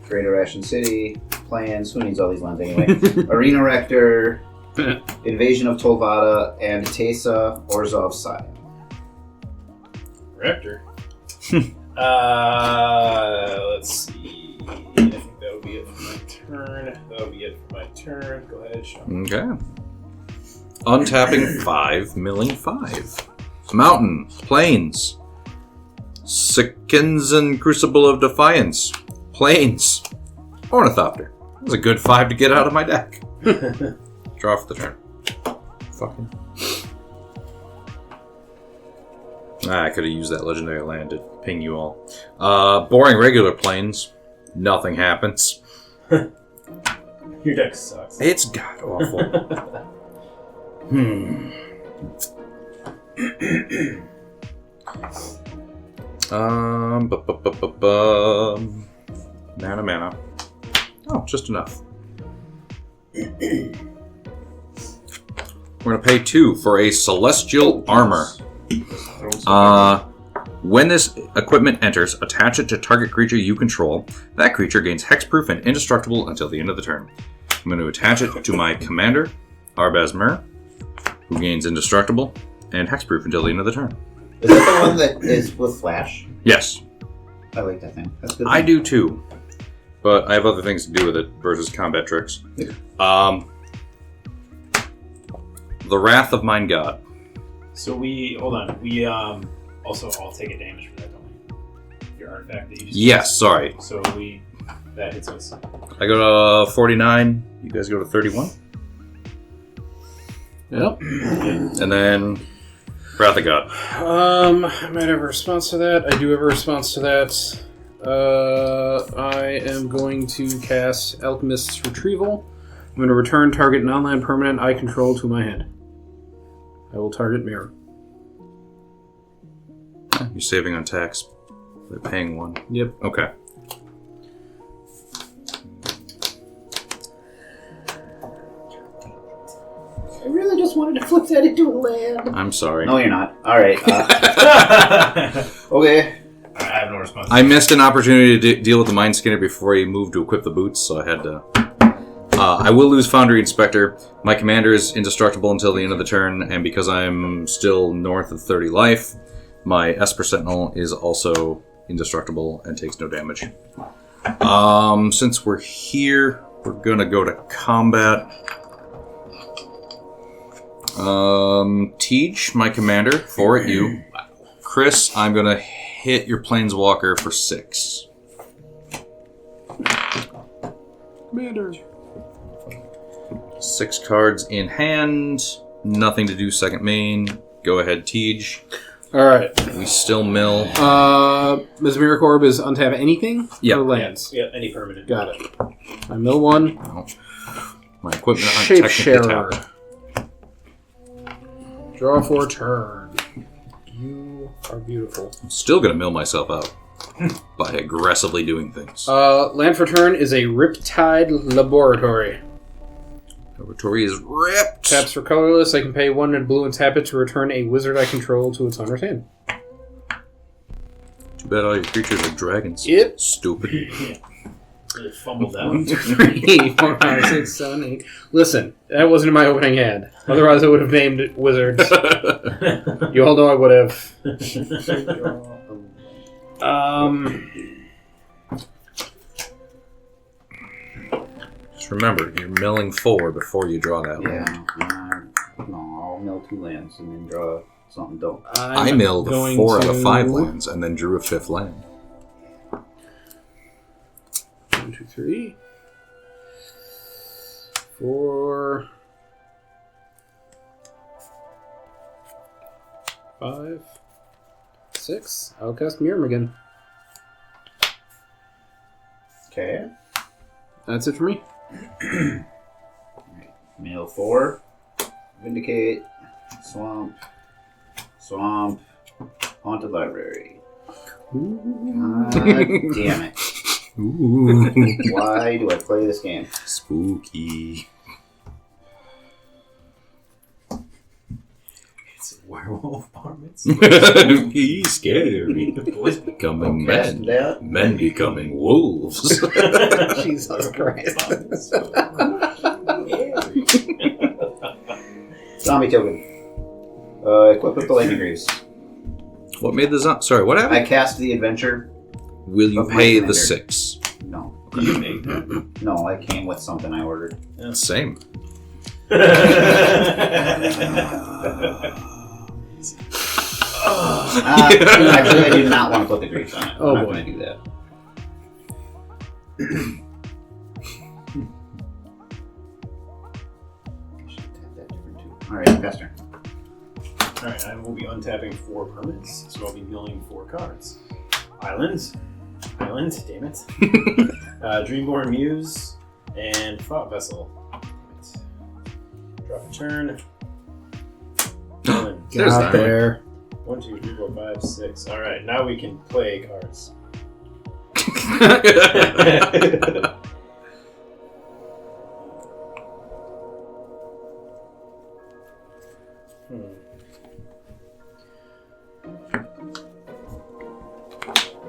Speaker 4: Greater Ration City, Plans. Who needs all these lands anyway? Arena Rector, Invasion of Tolvada, and Tesa Orzhov Side.
Speaker 3: Rector. Let's see. I think that would be it for my turn. That would be it for my turn. Go ahead, Sean.
Speaker 2: Okay. Untapping 5, milling 5. Mountain, plains, Sikkens Crucible of Defiance, plains, Ornithopter. That was a good 5 to get out of my deck. Draw for the turn. Fucking. I could have used that legendary land to ping you all. Boring regular plains. Nothing happens.
Speaker 3: Your deck sucks.
Speaker 2: It's god awful. Mana. Oh, just enough. We're gonna pay 2 for a celestial armor. When this equipment enters, attach it to target creature you control. That creature gains hexproof and indestructible until the end of the turn. I'm going to attach it to my commander, Arbaaz, who gains indestructible and hexproof until the end of the turn.
Speaker 4: Is that the one that is with Flash?
Speaker 2: Yes,
Speaker 4: I like that thing. That's good.
Speaker 2: I do too, but I have other things to do with it versus combat tricks.
Speaker 4: Yeah.
Speaker 2: The Wrath of Mine God.
Speaker 3: So hold on. We also all take a damage for that, don't we? Your artifact that you just
Speaker 2: Yes, sorry.
Speaker 3: So that hits us.
Speaker 2: I go to 49. You guys go to 31.
Speaker 5: Yep.
Speaker 2: And then Wrath of God.
Speaker 5: I might have a response to that. I do have a response to that. I am going to cast Alchemist's Retrieval. I'm going to return target non-land permanent I control to my hand. I will target Miirym.
Speaker 2: You're saving on tax by paying 1.
Speaker 5: Yep.
Speaker 2: Okay.
Speaker 5: I really just wanted to flip that into a land.
Speaker 2: I'm sorry.
Speaker 4: No, you're not. All right. Okay.
Speaker 3: I have no response.
Speaker 2: I missed an opportunity to deal with the Mindskinner before he moved to equip the boots, so I had to... I will lose Foundry Inspector. My commander is indestructible until the end of the turn, and because I'm still north of 30 life, my Esper Sentinel is also indestructible and takes no damage. Since we're here, we're going to go to combat. Teach, my commander, 4 at you. Chris, I'm going to hit your Planeswalker for 6. Commander. 6 cards in hand. Nothing to do second main. Go ahead, Tej.
Speaker 5: Alright.
Speaker 2: We still mill.
Speaker 5: Mesmeric Orb is untap anything?
Speaker 2: Yeah.
Speaker 5: Or lands?
Speaker 3: Yeah, any permanent.
Speaker 5: Got it. I mill 1.
Speaker 2: Oh. My equipment aren't technically tapped.
Speaker 5: Draw for turn. You are beautiful.
Speaker 2: I'm still going to mill myself out by aggressively doing things.
Speaker 5: Land for turn is a Riptide Laboratory.
Speaker 2: Laboratory is ripped.
Speaker 5: Taps for colorless. I can pay 1 and blue and tap it to return a wizard I control to its owner's hand.
Speaker 2: Too bad all your creatures are dragons.
Speaker 5: Yep.
Speaker 2: Stupid.
Speaker 3: Really fumbled that
Speaker 5: 1,
Speaker 3: one.
Speaker 5: 2, 3, 4, 5, 6, 7, 8. Listen, that wasn't in my opening hand. Otherwise, I would have named it Wizards. You all know I would have.
Speaker 2: Just remember, you're milling 4 before you draw that one.
Speaker 4: Yeah. No, I'll mill 2 lands and then draw something dope.
Speaker 2: I milled 4 out of 5 lands and then drew a 5th land.
Speaker 5: 1, 2, 3, 4, 5, 6. I'll cast Miirym again.
Speaker 4: Okay.
Speaker 5: That's it for me.
Speaker 4: Mill 4. Vindicate. Swamp. Haunted Library. God damn it.
Speaker 2: Ooh.
Speaker 4: Why do I play this game?
Speaker 2: Spooky.
Speaker 3: It's a werewolf bar
Speaker 2: He's scary.
Speaker 3: Boys
Speaker 2: Becoming
Speaker 4: Cast
Speaker 2: men.
Speaker 4: that.
Speaker 2: Men becoming wolves.
Speaker 5: Jesus Christ.
Speaker 4: Zombie token. Equip with the Lightning Greaves.
Speaker 2: What made the Sorry, what happened?
Speaker 4: I cast the adventure.
Speaker 2: Will you
Speaker 4: of my
Speaker 2: pay the
Speaker 4: commander.
Speaker 2: 6?
Speaker 4: No.
Speaker 3: Did you make that?
Speaker 4: No, I came with something I ordered.
Speaker 2: Same.
Speaker 4: Actually, I do not want to put the Greaves on it.
Speaker 5: Oh,
Speaker 4: I'm not
Speaker 5: boy.
Speaker 4: going to do that. I should tap that different too. Alright, Pastor.
Speaker 3: Alright, I will be untapping 4 permanents, so I'll be milling 4 cards. Island, damn it. Dreamborn Muse, and Thought Vessel. Damn it. Drop a turn. Island.
Speaker 2: There's
Speaker 5: Got
Speaker 2: that.
Speaker 5: there.
Speaker 3: 1, 2, 3, 4, 5, 6. Alright, now we can play cards.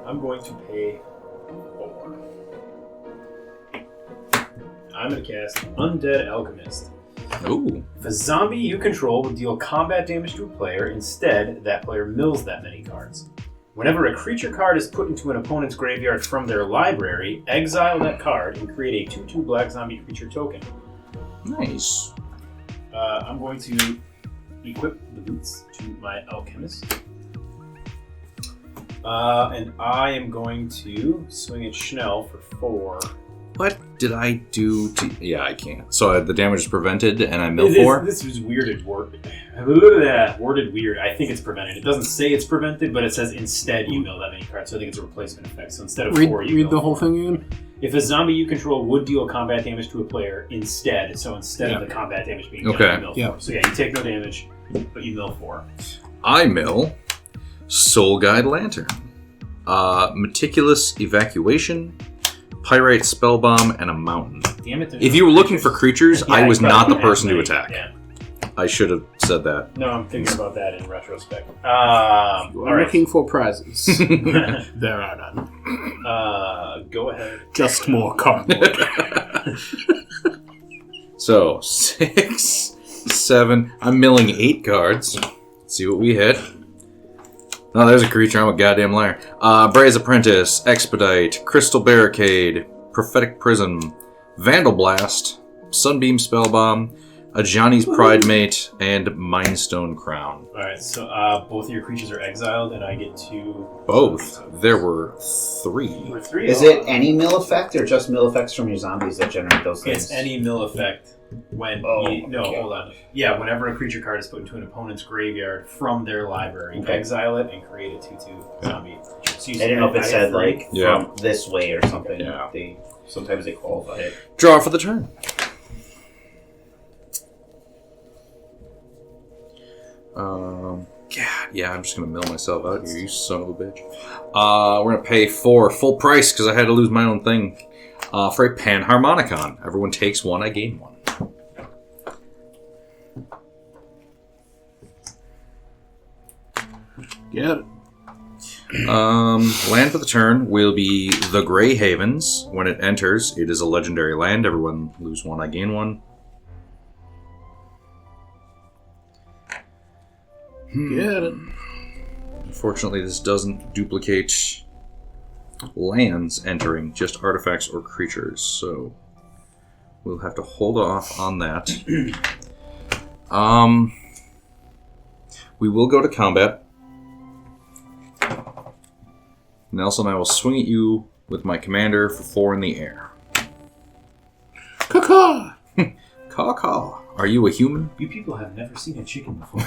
Speaker 3: I'm going to pay 4. I'm going to cast Undead Alchemist.
Speaker 2: Ooh.
Speaker 3: If a zombie you control would deal combat damage to a player, instead, that player mills that many cards. Whenever a creature card is put into an opponent's graveyard from their library, exile that card and create a 2/2 black zombie creature token.
Speaker 2: Nice.
Speaker 3: I'm going to equip the boots to my alchemist. And I am going to swing at Schnell for 4.
Speaker 2: What did I do to... Yeah, I can't. So the damage is prevented and I mill 4?
Speaker 3: This was worded weird. I think it's prevented. It doesn't say it's prevented, but it says instead you mill that many cards. So I think it's a replacement effect. So instead of 4, you
Speaker 5: Read
Speaker 3: mill
Speaker 5: the whole
Speaker 3: 4.
Speaker 5: thing again.
Speaker 3: If a zombie you control would deal combat damage to a player instead of the combat damage being done,
Speaker 2: Okay.
Speaker 3: you mill 4.
Speaker 5: Yeah.
Speaker 3: So yeah, you take no damage, but you mill 4.
Speaker 2: I mill Soul Guide Lantern. Meticulous Evacuation, Pyrite Spellbomb, and a Mountain.
Speaker 3: Damn it.
Speaker 2: If you were looking for creatures,
Speaker 3: Yeah,
Speaker 2: I was
Speaker 3: you
Speaker 2: not the
Speaker 3: probably
Speaker 2: person to
Speaker 3: have
Speaker 2: attack.
Speaker 3: Yeah.
Speaker 2: I should have said that.
Speaker 3: No, I'm thinking about that in retrospect.
Speaker 5: You are
Speaker 3: Alright.
Speaker 5: looking for prizes. There are none.
Speaker 3: Go ahead.
Speaker 5: Just more cardboard.
Speaker 2: So, 6, 7. I'm milling 8 cards. Let's see what we hit. Oh, there's a creature. I'm a goddamn liar. Braze Apprentice, Expedite, Crystal Barricade, Prophetic Prism, Vandal Blast, Sunbeam Spellbomb, a Johnny's Pride Mate, and Mindstone Crown.
Speaker 3: Alright, so both of your creatures are exiled, and I get to...
Speaker 2: Both. There were 3.
Speaker 3: Or 3?
Speaker 4: Is it any mill effect or just mill effects from your zombies that generate those things?
Speaker 3: It's any mill effect when...
Speaker 4: okay.
Speaker 3: Hold on. Yeah, whenever a creature card is put into an opponent's graveyard from their library,
Speaker 4: Okay.
Speaker 3: exile it and create a 2/2 zombie creature. So you
Speaker 4: I didn't know if it
Speaker 3: I
Speaker 4: said
Speaker 3: have 3.
Speaker 4: like
Speaker 2: Yeah.
Speaker 4: from this way or something.
Speaker 2: Yeah.
Speaker 4: Sometimes they qualify it.
Speaker 2: Draw for the turn. God, yeah, I'm just gonna mill myself out here, you son of a bitch. We're gonna pay 4 full price because I had to lose my own thing for a Panharmonicon. Everyone takes 1, I gain 1.
Speaker 5: Get it.
Speaker 2: Land for the turn will be the Grey Havens. When it enters, it is a legendary land. Everyone lose one, I gain one.
Speaker 5: Get it.
Speaker 2: Unfortunately, this doesn't duplicate lands entering, just artifacts or creatures, so we'll have to hold off on that. We will go to combat. Nelson, I will swing at you with my commander for 4 in the air.
Speaker 5: Caw-caw!
Speaker 2: Caw-caw. Are you a human?
Speaker 3: You people have never seen a chicken before.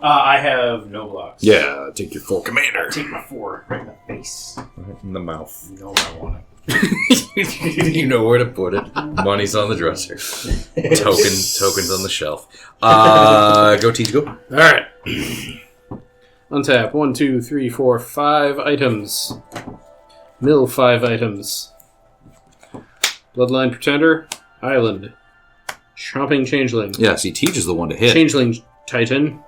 Speaker 3: I have no blocks.
Speaker 2: Yeah, take your 4 commander.
Speaker 3: Take my 4 right in the face.
Speaker 2: Right in the mouth.
Speaker 3: You know I want it.
Speaker 2: You know where to put it. Money's on the dresser. Tokens on the shelf. Go Teach, go.
Speaker 5: Alright. Untap 1, 2, 3, 4, 5 items. Mill 5 items. Bloodline Pretender, Island. Chomping Changeling.
Speaker 2: Yeah, see, Teach is the one to hit.
Speaker 5: Changeling Titan.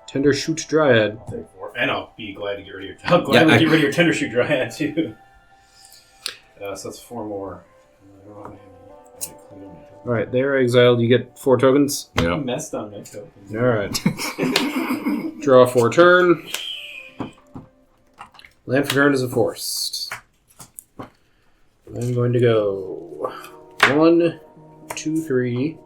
Speaker 5: Tender Shoot Dryad.
Speaker 3: And I'll be glad to get rid of your. I'll gladly get rid of your Tender Shoot Dryad too. So that's 4 more.
Speaker 5: Alright, they're exiled. You get 4 tokens.
Speaker 2: Yeah.
Speaker 3: You messed on my tokens.
Speaker 5: Alright. Draw 4 turn. Land for turn is a forced. I'm going to go 1, 2, 3.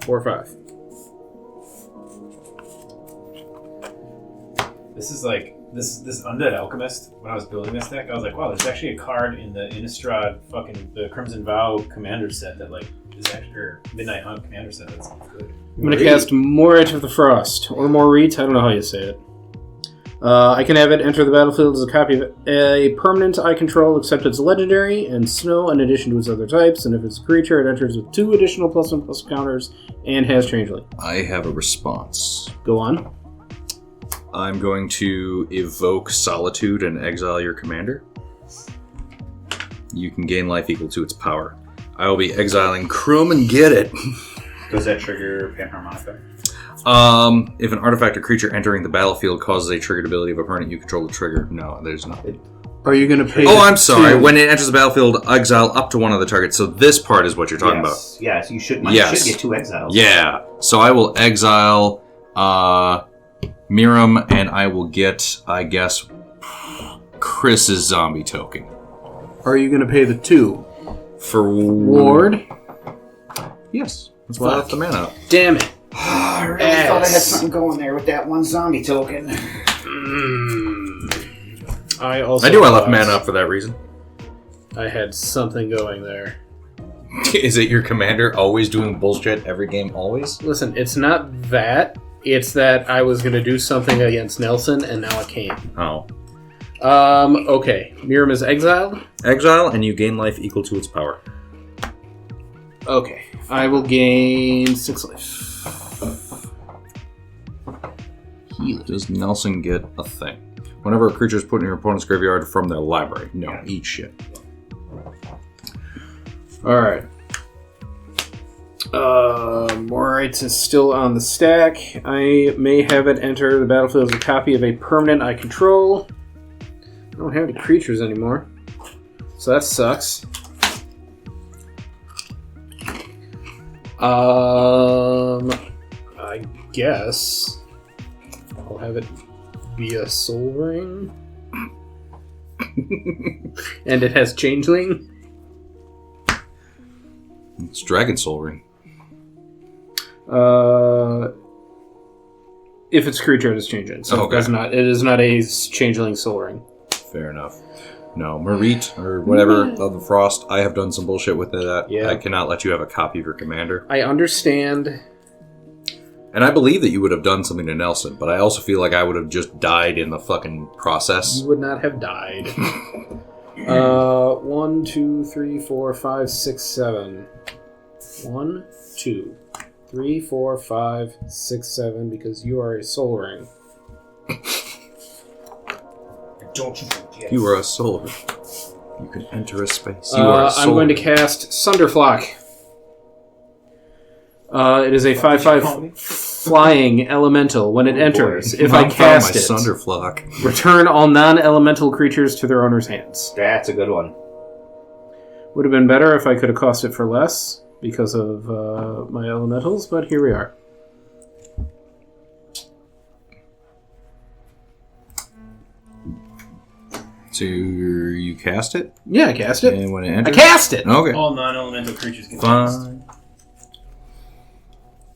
Speaker 5: 4, 5.
Speaker 3: This is like this Undead Alchemist. When I was building this deck, I was like, wow, there's actually a card in the Innistrad the Crimson Vow commander set that like is actually or Midnight Hunt commander set that's good.
Speaker 5: I'm going to cast Moorite of the Frost, or Moorite, I don't know how you say it. I can have it enter the battlefield as a copy of a permanent I control, except it's legendary, and snow in addition to its other types, and if it's a creature, it enters with 2 additional +1/+1 counters, and has Changeling.
Speaker 2: I have a response.
Speaker 5: Go on.
Speaker 2: I'm going to evoke Solitude and exile your commander. You can gain life equal to its power. I will be exiling Chrome and get it.
Speaker 4: Does that trigger Panharmonica?
Speaker 2: If an artifact or creature entering the battlefield causes a triggered ability of a permanent you control to trigger. No, there's not.
Speaker 5: Are you going to pay?
Speaker 2: Oh, I'm sorry. When it enters the battlefield, exile up to one of the targets. So this part is what you're talking about.
Speaker 4: Yes, you should.
Speaker 2: Yes.
Speaker 4: Should get 2 exiles.
Speaker 2: Yeah. So I will exile Miirym, and I will get, I guess, Chris's zombie token.
Speaker 5: Are you going to pay the 2?
Speaker 2: For
Speaker 5: Ward?
Speaker 2: Yes. That's why I left the mana up.
Speaker 5: Damn it.
Speaker 4: I really thought I had something going there with that 1 zombie token.
Speaker 5: I also.
Speaker 2: I knew I left mana up for that reason.
Speaker 5: I had something going there.
Speaker 2: Is it your commander always doing bullshit every game, always?
Speaker 5: Listen, it's not that. It's that I was going to do something against Nelson, and now I can't.
Speaker 2: Oh.
Speaker 5: Okay. Miirym is exiled.
Speaker 2: Exile, and you gain life equal to its power.
Speaker 5: Okay. I will gain 6 life.
Speaker 2: Does Nelson get a thing? Whenever a creature is put in your opponent's graveyard from their library. No, eat shit.
Speaker 5: Alright. Moorite is still on the stack. I may have it enter the battlefield as a copy of a permanent I control. I don't have any creatures anymore, so that sucks. I guess I'll have it be a Soul Ring. And it has Changeling.
Speaker 2: It's Dragon Soul Ring.
Speaker 5: If it's a creature, it is Changeling. So
Speaker 2: Okay.
Speaker 5: it is not a Changeling Soul Ring.
Speaker 2: Fair enough. No, Merit or whatever of the Frost. I have done some bullshit with that.
Speaker 5: Yeah.
Speaker 2: I cannot let you have a copy of your commander.
Speaker 5: I understand.
Speaker 2: And I believe that you would have done something to Nelson, but I also feel like I would have just died in the fucking process.
Speaker 5: You would not have died. 1, 2, 3, 4, 5, 6, 7. 1, 2, 3, 4, 5, 6, 7, because you are a Soul Ring.
Speaker 4: Don't you forget.
Speaker 2: You are a soul ring. You can enter a space. You are a soul
Speaker 5: I'm going to
Speaker 2: ring.
Speaker 5: cast Sunderflock. It is a 5/5 flying elemental. When it enters, if I cast it,
Speaker 2: Sunderflock.
Speaker 5: return all non-elemental creatures to their owner's hands.
Speaker 4: That's a good one.
Speaker 5: Would have been better if I could have cost it for less because of my elementals, but here we are.
Speaker 2: So you cast it?
Speaker 5: Yeah, I cast it.
Speaker 2: And when it
Speaker 5: I
Speaker 2: enters?
Speaker 5: cast it!
Speaker 2: Okay.
Speaker 3: All non-elemental creatures can cast.
Speaker 2: Fine.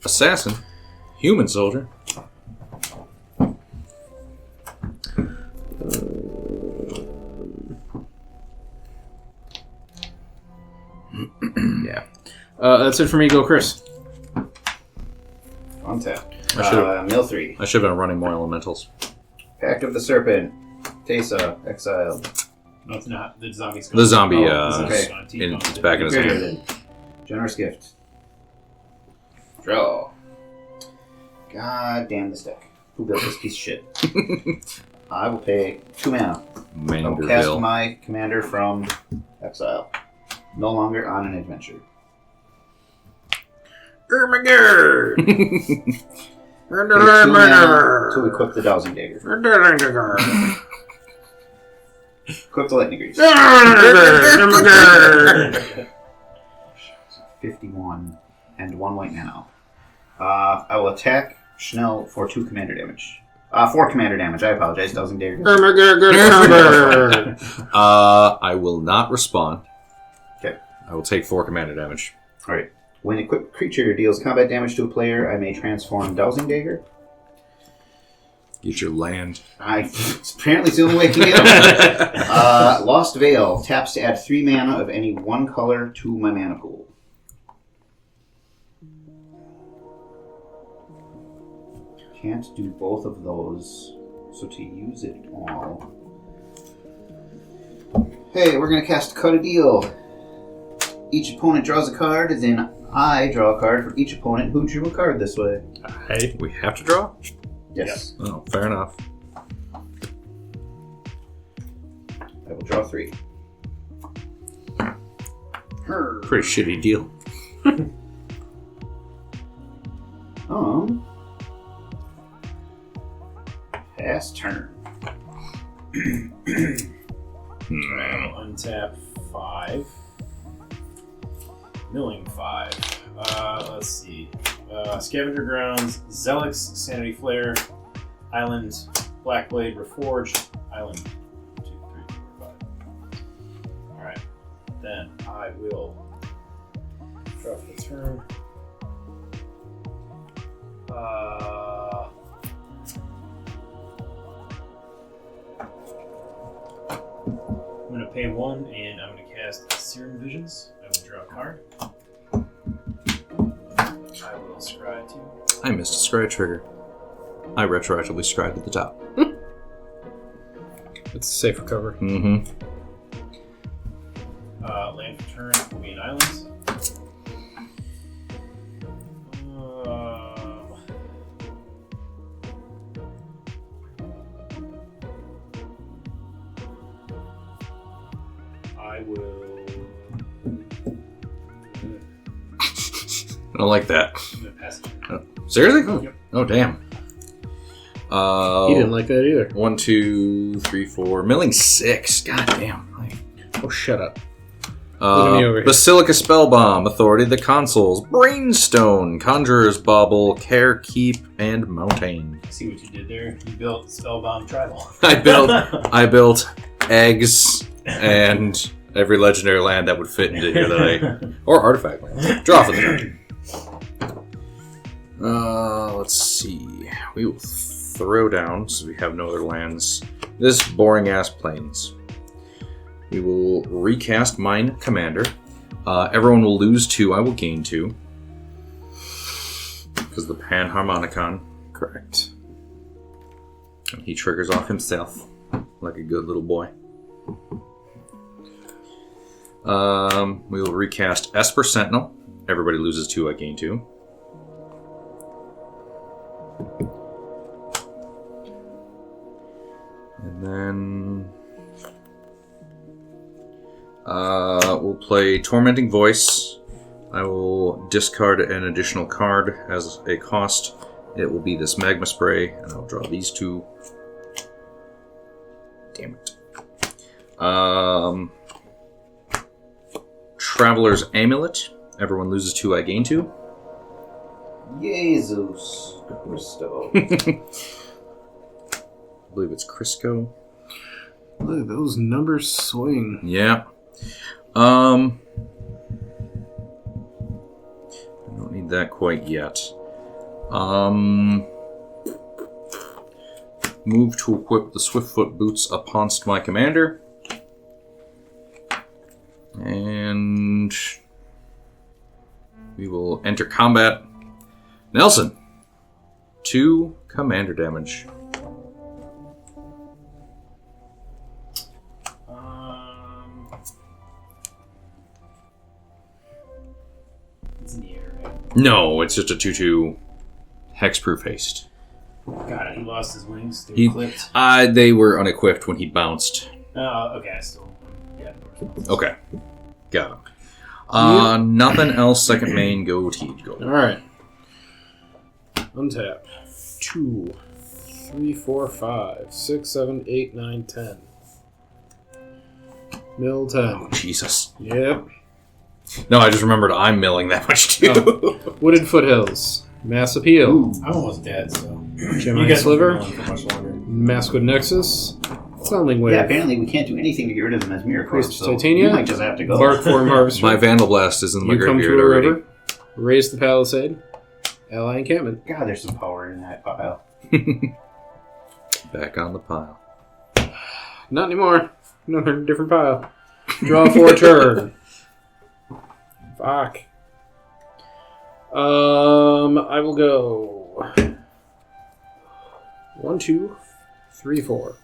Speaker 2: Assassin. Human soldier.
Speaker 5: Yeah. That's it for me. Go, Chris.
Speaker 4: On tap.
Speaker 2: I should've-
Speaker 4: Mill 3.
Speaker 2: I should have been running more elementals.
Speaker 4: Pact of the Serpent. Tesa. Exiled.
Speaker 3: No, it's not. The zombie's
Speaker 2: The zombie,
Speaker 4: okay.
Speaker 2: it's back in his
Speaker 4: Greater
Speaker 2: hand.
Speaker 4: than. Generous gift. Draw. God damn this deck. Who built this piece of shit? I will pay 2 mana. I will cast
Speaker 2: Manderville.
Speaker 4: my commander from exile. No longer on an adventure.
Speaker 5: Ermagerd!
Speaker 4: Pay 2 mana to equip the Dowsing Dagger. Equip the Lightning Grease. 51 and 1 white mana. I will attack Schnell for 2 commander damage. 4 commander damage. I apologize. Dowsing Dagger.
Speaker 2: I will not respond.
Speaker 4: Okay.
Speaker 2: I will take 4 commander damage.
Speaker 4: Alright. When an equipped creature deals combat damage to a player, I may transform Dowsing Dagger.
Speaker 2: Get your land.
Speaker 4: Apparently it's the only way I can get them. Lost Veil. Taps to add 3 mana of any 1 color to my mana pool. Can't do both of those, so to use it all... Hey, we're going to cast Cut a Deal. Each opponent draws a card, then I draw a card for each opponent who drew a card this way.
Speaker 2: Hey, we have to draw?
Speaker 4: Yes.
Speaker 2: Oh, fair enough.
Speaker 4: I will draw 3.
Speaker 2: Pretty shitty deal.
Speaker 4: Pass turn.
Speaker 3: Untap 5. Milling 5. Let's see. Scavenger Grounds, Zelix, Sanity Flare, Island, Blackblade, Reforged, Island 2, 3, 4, 5. Alright. Then I will draw for the turn. I'm going to pay 1 and I'm going to cast Serum Visions. I will draw a card. I will scry 2.
Speaker 2: I missed a scry trigger. I retroactively scried at the top.
Speaker 5: It's a safer cover.
Speaker 2: Mm-hmm.
Speaker 3: Land for turn will be an island. I will.
Speaker 2: I don't like that.
Speaker 3: I'm gonna pass it.
Speaker 2: Seriously?
Speaker 3: Yep.
Speaker 2: Oh, damn.
Speaker 5: He didn't like that either.
Speaker 2: 1, 2, 3, 4. Milling 6. God damn.
Speaker 5: Oh, shut up. Look at me over here.
Speaker 2: Basilica Spellbomb, Authority of the Consuls, Brainstone, Conjurer's Bauble, Care Keep, and Mountain.
Speaker 3: See what you did there? You built Spellbomb Tribal.
Speaker 2: I built eggs and every legendary land that would fit into here that or artifact land. Draw for the turn. Let's see. We will throw down, so we have no other lands, this boring ass plains. We will recast mine commander. Everyone will lose 2, I will gain 2. Because the Panharmonicon. Correct. And he triggers off himself. Like a good little boy. We will recast Esper Sentinel. Everybody loses 2, I gain 2. And then we'll play Tormenting Voice. I will discard an additional card as a cost. It will be this magma spray, and I'll draw these two. Damn it. Traveler's Amulet. Everyone loses 2, I gain 2.
Speaker 4: Jesus Christo.
Speaker 2: I believe it's Crisco.
Speaker 5: Look at those numbers swing.
Speaker 2: Yeah. I don't need that quite yet. Move to equip the Swiftfoot boots uponst my commander. And we will enter combat. Nelson, 2 commander damage.
Speaker 3: It's in the air, right?
Speaker 2: No, it's just a 2/2 hexproof haste.
Speaker 3: God, he lost his wings. They
Speaker 2: He-
Speaker 3: were clipped.
Speaker 2: They were unequipped when he bounced.
Speaker 3: Okay, I still. Yeah,
Speaker 2: Okay, got him. Nothing else. Second main, go Teed. Go.
Speaker 5: Alright. Untap. 2, 3, 4, 5, 6, 7, 8, 9, 10. Mill 10.
Speaker 2: Jesus.
Speaker 5: Yep.
Speaker 2: No, I just remembered I'm milling that much too.
Speaker 5: Oh. Wooded Foothills. Mass Appeal.
Speaker 3: I'm almost dead, so.
Speaker 5: Gemini Sliver.
Speaker 3: For much longer.
Speaker 5: Maskwood Nexus. Foundling Wave.
Speaker 4: Yeah, apparently we can't do anything to get rid of them as mirror corpse,
Speaker 5: Priest
Speaker 4: so
Speaker 5: Titania.
Speaker 4: we might just have to go.
Speaker 5: Bark Form Harvester.
Speaker 2: My Vandal Blast is in my
Speaker 5: You come to
Speaker 2: graveyard
Speaker 5: a
Speaker 2: already.
Speaker 5: river. Raise the Palisade. Ally Encampment.
Speaker 4: God, there's some power in that pile.
Speaker 2: Back on the pile.
Speaker 5: Not anymore. Another different pile. Draw 4 turn. Fuck. I will go 1, 2, 3, 4,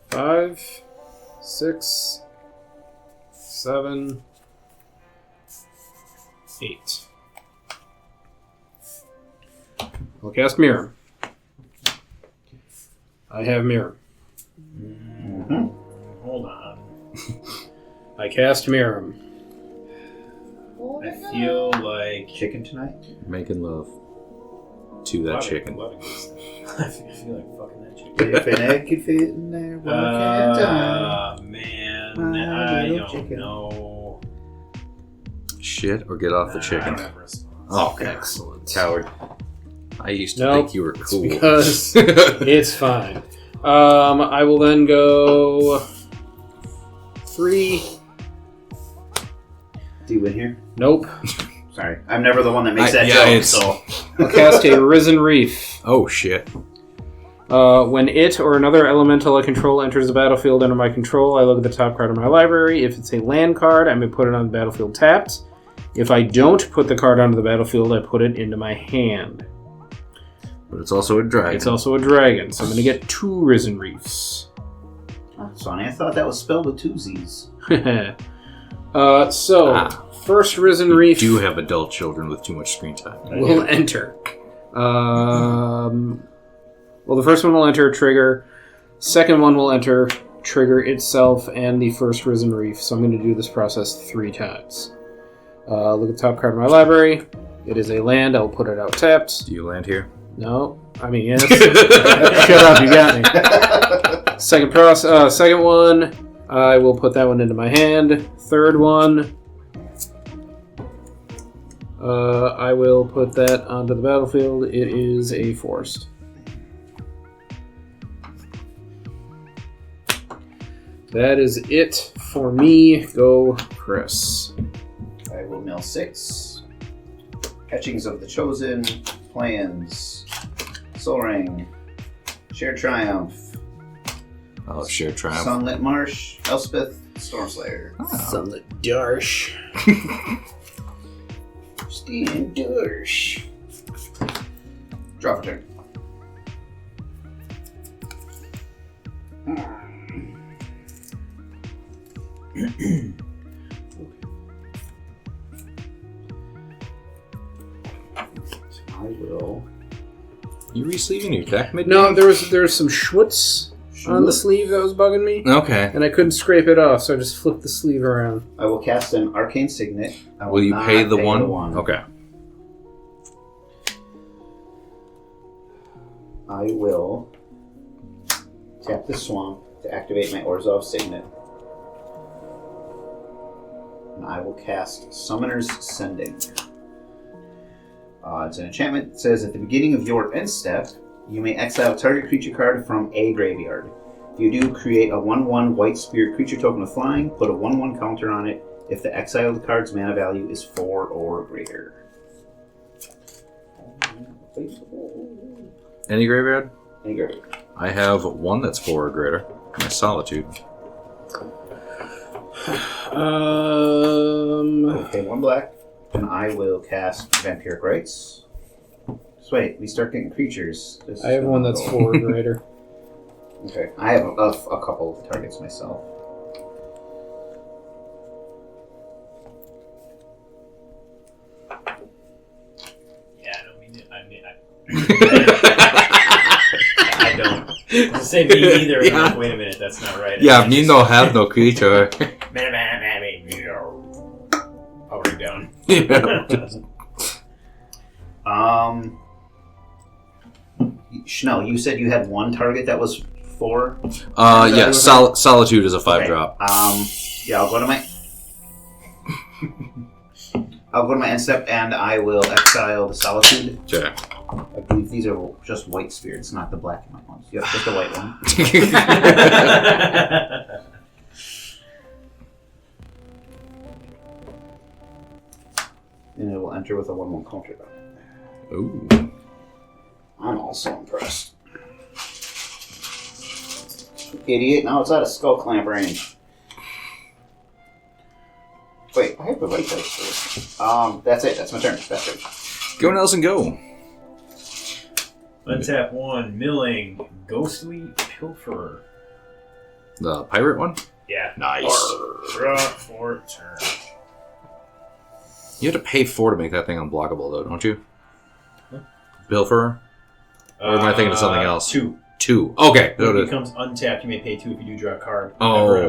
Speaker 5: 5, 6, 7, 8. I'll cast Miirym. I have Miirym.
Speaker 3: Hold on.
Speaker 5: I cast Miirym.
Speaker 3: I feel like.
Speaker 4: Chicken tonight?
Speaker 2: Making love to that chicken.
Speaker 3: I feel like fucking that chicken.
Speaker 4: If an egg could fit in there, why can't I?
Speaker 3: Man,
Speaker 4: My
Speaker 3: I
Speaker 4: little
Speaker 3: don't
Speaker 4: chicken.
Speaker 3: know.
Speaker 2: Shit or get off the
Speaker 3: I
Speaker 2: chicken.
Speaker 3: don't have a response.
Speaker 2: Oh,
Speaker 5: Excellent.
Speaker 2: coward. I used to
Speaker 5: Nope.
Speaker 2: think you were cool.
Speaker 5: Because it's fine. I will then go 3.
Speaker 4: Do you win here?
Speaker 5: Nope.
Speaker 4: Sorry. I'm never the one that makes that
Speaker 2: yeah,
Speaker 4: joke,
Speaker 2: it's-
Speaker 4: so.
Speaker 5: I'll cast a Risen Reef.
Speaker 2: Oh, shit.
Speaker 5: When it or another elemental I control enters the battlefield under my control, I look at the top card of my library. If it's a land card, I may put it on the battlefield tapped. If I don't put the card onto the battlefield, I put it into my hand.
Speaker 2: But it's also a dragon.
Speaker 5: It's also a dragon, so I'm going to get 2 Risen Reefs.
Speaker 4: Sonny, I thought that was spelled with 2 Z's.
Speaker 5: First Risen Reef
Speaker 2: do have adult children with too much screen time.
Speaker 5: will enter. Well, the first one will enter, trigger. Second one will enter, trigger itself and the first Risen Reef. So I'm going to do this process 3 times. Look at the top card of my library. It is a land. I'll put it out tapped.
Speaker 2: Do you land here?
Speaker 5: No. I mean, yes. Shut up, you got me. Second one, I will put that one into my hand. Third one, I will put that onto the battlefield. It is a forest. That is it for me. Go, Chris.
Speaker 4: I will mill 6. Catchings of the Chosen. Plans. Soul Ring. Shared Triumph.
Speaker 2: I'll share triumph.
Speaker 4: Sunlit Marsh. Elspeth. Stormslayer.
Speaker 5: Sunlit Darsh.
Speaker 4: Steven Dorsch. Draw for turn. I will.
Speaker 2: You re-sleeving your deck mid?
Speaker 5: No, there's some Schwutz on the sleeve that was bugging me.
Speaker 2: Okay.
Speaker 5: And I couldn't scrape it off, so I just flipped the sleeve around.
Speaker 4: I will cast an Arcane Signet. I
Speaker 2: Will you
Speaker 4: not
Speaker 2: pay the one? Okay.
Speaker 4: I will tap the swamp to activate my Orzhov Signet. And I will cast Summoner's Sending. It's an enchantment. It says, at the beginning of your end step, you may exile target creature card from a graveyard. If you do, create a 1/1 white spirit creature token with flying, put a 1/1 counter on it if the exiled card's mana value is 4 or greater.
Speaker 2: Any graveyard?
Speaker 4: Any graveyard.
Speaker 2: I have one that's 4 or greater. My Solitude.
Speaker 4: Okay, 1 black. And I will cast Vampiric Rites. Just wait, we start getting creatures.
Speaker 5: I have one that's 4 or greater.
Speaker 4: Okay, I have a couple of targets myself.
Speaker 3: Yeah, I don't mean it. I don't. To say me either.
Speaker 2: Yeah.
Speaker 3: Like, wait a minute, that's not right.
Speaker 2: Yeah, me no have no creature.
Speaker 3: Powering down.
Speaker 2: Yeah.
Speaker 4: Chanel, you said you had one target that was 4?
Speaker 2: Yeah, Solitude is a 5-drop.
Speaker 4: Yeah, I'll go to my end step and I will exile the Solitude.
Speaker 2: Okay.
Speaker 4: I believe these are just white spirits, not the black and white ones. Yep, just a white one. And it will enter with a 1/1 counter on it.
Speaker 2: Ooh.
Speaker 4: I'm also impressed. Idiot, now it's out of Skull Clamp range. Wait, I have the right dice for this. That's it. That's my turn. That's it.
Speaker 2: Go, Nelson, go.
Speaker 3: Untap 1, Milling, Ghostly Pilferer.
Speaker 2: The pirate one?
Speaker 3: Yeah.
Speaker 2: Nice.
Speaker 3: Draw for turn.
Speaker 2: You have to pay 4 to make that thing unblockable, though, don't you? Pilferer? Or am I thinking of something else?
Speaker 3: 2.
Speaker 2: 2. Okay.
Speaker 3: When it becomes untapped, you may pay 2 if you do draw a card.
Speaker 2: Oh.
Speaker 3: Whenever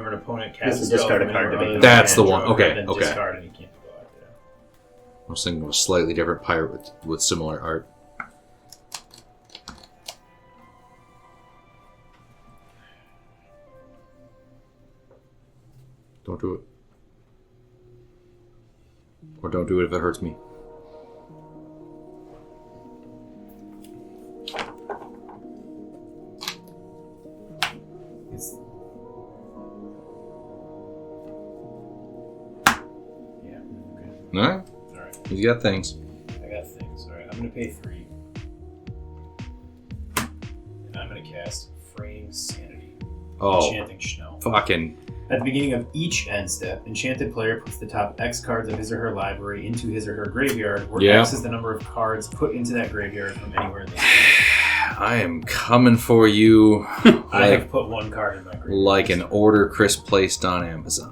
Speaker 3: an opponent casts
Speaker 4: Just
Speaker 3: a spell
Speaker 4: discard a
Speaker 3: from
Speaker 4: card to
Speaker 3: anywhere
Speaker 4: make
Speaker 3: other
Speaker 4: it.
Speaker 2: That's
Speaker 3: than
Speaker 2: the one.
Speaker 3: draw a
Speaker 2: Okay,
Speaker 3: card, then
Speaker 2: okay.
Speaker 3: Discard and you can't go after that.
Speaker 2: I was thinking of a slightly different pirate with similar art. Don't do it. Or don't do it if it hurts me.
Speaker 3: Yeah. Okay.
Speaker 2: Alright?
Speaker 3: Alright.
Speaker 2: He's got things.
Speaker 3: I got things. Alright, I'm going to pay 3. And I'm going to cast Frame Sanity.
Speaker 2: Oh,
Speaker 3: Enchanting Schnell.
Speaker 2: fucking.
Speaker 3: At the beginning of each end step, enchanted player puts the top X cards of his or her library into his or her graveyard, where
Speaker 2: Yeah.
Speaker 3: X is the number of cards put into that graveyard from anywhere in the
Speaker 2: I am coming for you
Speaker 3: I have put 1 card in my graveyard.
Speaker 2: like an order Chris placed on Amazon.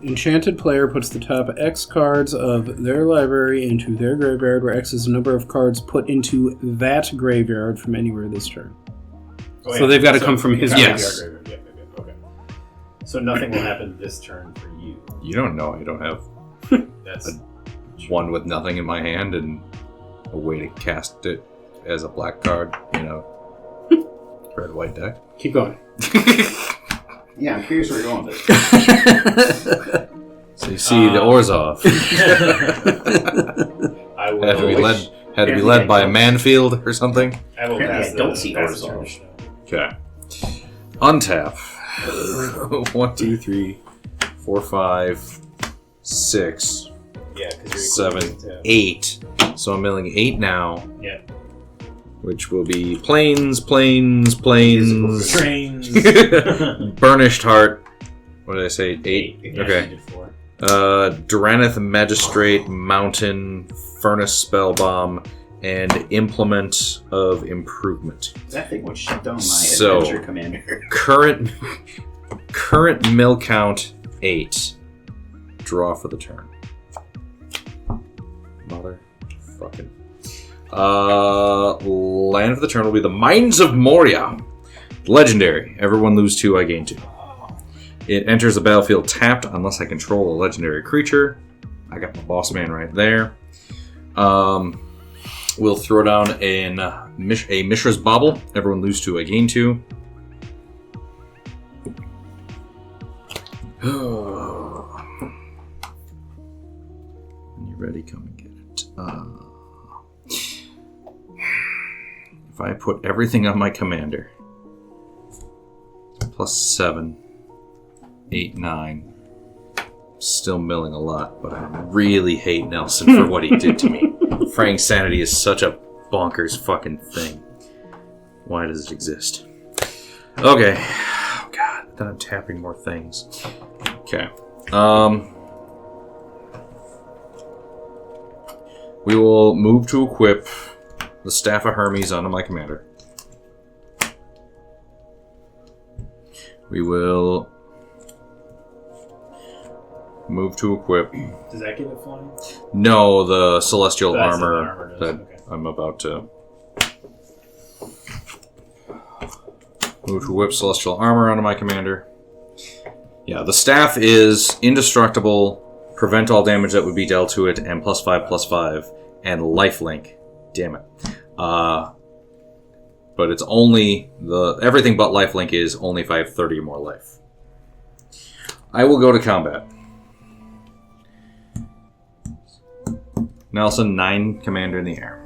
Speaker 5: Enchanted player puts the top X cards of their library into their graveyard, where X is the number of cards put into that graveyard from anywhere this turn.
Speaker 3: Oh,
Speaker 5: So they've got to come from his
Speaker 3: graveyard,
Speaker 2: Yes.
Speaker 3: graveyard. Yeah, okay. So nothing will happen this turn for you.
Speaker 2: You don't know. I don't have
Speaker 3: That's
Speaker 2: one with nothing in my hand and a way to cast it as a black card, red-white deck.
Speaker 5: Keep going.
Speaker 4: Yeah, I'm curious where you're going with this.
Speaker 2: So you see the Orzhov
Speaker 3: I will.
Speaker 2: had to be led by a Manfield or something.
Speaker 3: I will
Speaker 4: Apparently
Speaker 3: pass
Speaker 4: I don't
Speaker 3: the-
Speaker 4: see
Speaker 3: pass the
Speaker 4: Orzhov.
Speaker 3: turn to Schnell.
Speaker 2: Okay. Untap. 1, 2, 3, 4, 5, 6,
Speaker 3: Yeah, because you're
Speaker 2: 7,
Speaker 3: equivalent to-
Speaker 2: 8. So I'm milling 8 now,
Speaker 3: Yeah.
Speaker 2: which will be plains,
Speaker 3: Trains.
Speaker 2: burnished heart. What did I say? 8.
Speaker 3: Yeah,
Speaker 2: Okay.
Speaker 3: you did 4.
Speaker 2: Draneth Magistrate, Mountain, Furnace Spellbomb, and Implement of Improvement.
Speaker 4: That thing would shut down my
Speaker 2: So-
Speaker 4: adventure commander.
Speaker 2: Current mill count 8. Draw for the turn. Motherfucking. Land of the turn will be the Mines of Moria. Legendary. Everyone lose 2, I gain 2. It enters the battlefield tapped unless I control a legendary creature. I got my boss man right there. We'll throw down a Mishra's Bauble. Everyone lose 2, I gain 2. When you're ready, come and get it. If I put everything on my commander, +7, 8, 9. Still milling a lot, but I really hate Nelson for what he did to me. Frank's sanity is such a bonkers fucking thing. Why does it exist? Okay. Oh god, then I'm tapping more things. Okay. We will move to equip the Staff of Hermes onto my commander. We will move to equip.
Speaker 3: Does that give it flying?
Speaker 2: No, the Celestial
Speaker 3: That's
Speaker 2: armor
Speaker 3: the
Speaker 2: that
Speaker 3: okay.
Speaker 2: I'm about to move to whip Celestial armor onto my commander. Yeah, the staff is indestructible, prevent all damage that would be dealt to it, and +5/+5, and lifelink. Damn it. But it's only everything but lifelink is only if I have 30 or more life. I will go to combat. Nelson, 9 commander in the air.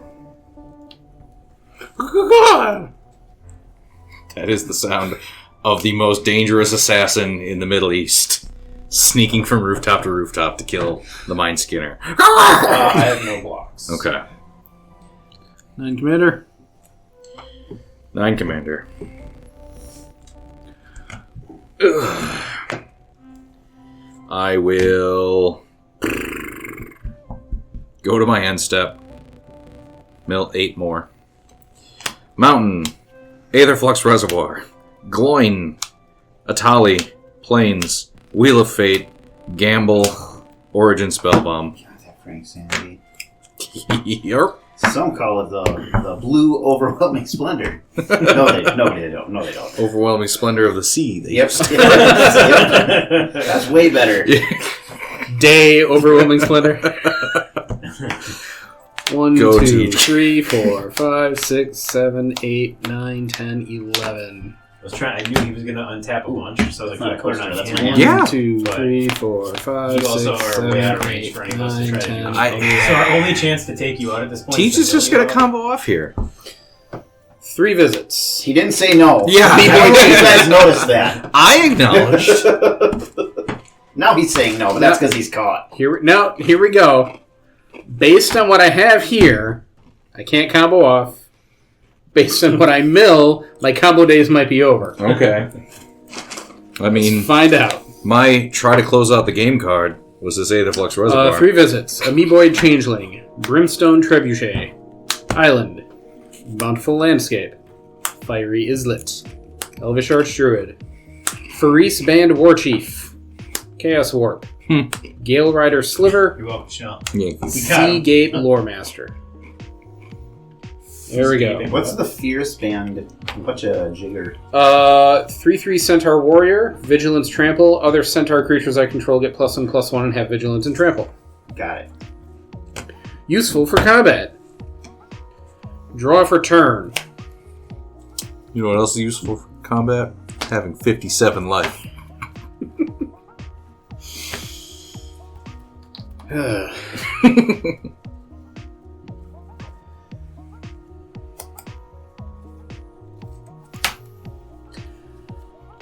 Speaker 2: That is the sound of the most dangerous assassin in the Middle East, sneaking from rooftop to rooftop to kill the Mindskinner.
Speaker 3: I have no blocks.
Speaker 2: Okay.
Speaker 5: 9 commander.
Speaker 2: 9 commander. Ugh. I will go to my end step. Mill 8 more. Mountain. Aetherflux Reservoir. Gloin. Atali. Plains. Wheel of Fate. Gamble. Origin Spellbomb.
Speaker 4: God, that Frank Sanity.
Speaker 2: Yerp.
Speaker 4: Some call it the blue overwhelming splendor. No, they don't. No, they don't.
Speaker 2: Overwhelming Splendor of the Sea. They
Speaker 4: Yep.
Speaker 2: used to-
Speaker 4: Yep. That's way better.
Speaker 5: Day overwhelming splendor. 1,
Speaker 2: Go
Speaker 5: 2,
Speaker 2: teach.
Speaker 5: 3, 4, 5, 6, 7, 8, 9, 10, 11.
Speaker 3: I knew he was going to untap a bunch, so I was like, put it on
Speaker 4: That's
Speaker 3: him.
Speaker 4: my hand.
Speaker 2: Yeah.
Speaker 5: 1, 2,
Speaker 3: But
Speaker 5: 3, 4, 5,
Speaker 3: you also
Speaker 5: 6,
Speaker 3: are way out of
Speaker 5: 7,
Speaker 3: range
Speaker 5: 8,
Speaker 3: for any of us to
Speaker 5: 9,
Speaker 3: try to
Speaker 5: 10,
Speaker 3: do.
Speaker 5: 11.
Speaker 3: So our only chance to take you out at this point
Speaker 2: Teach is just going to combo off here.
Speaker 5: 3 visits.
Speaker 4: He didn't say no.
Speaker 2: Yeah.
Speaker 4: I don't know if you guys noticed that.
Speaker 2: I acknowledged.
Speaker 4: Now he's saying no, but that's because he's caught.
Speaker 5: Here we go. Based on what I have here, I can't combo off. Based on what I mill, my combo days might be over.
Speaker 2: Okay. I mean,
Speaker 5: Let's find out.
Speaker 2: my try to close out the game card was this Aetherflux Reservoir.
Speaker 5: 3 visits. Amoeboid Changeling. Brimstone Trebuchet. Island. Bountiful Landscape. Fiery Islet. Elvish Archdruid. Faris Band Warchief. Chaos Warp. Gale Rider Sliver.
Speaker 3: You're welcome, Shell.
Speaker 2: Yeah.
Speaker 5: Seagate Loremaster. There we go.
Speaker 4: What's the Fierce Band? Bunch of jigger.
Speaker 5: 3/3 Centaur Warrior. Vigilance Trample. Other Centaur creatures I control get +1/+1 and have Vigilance and Trample.
Speaker 4: Got it.
Speaker 5: Useful for combat. Draw for turn.
Speaker 2: You know what else is useful for combat? Having 57 life.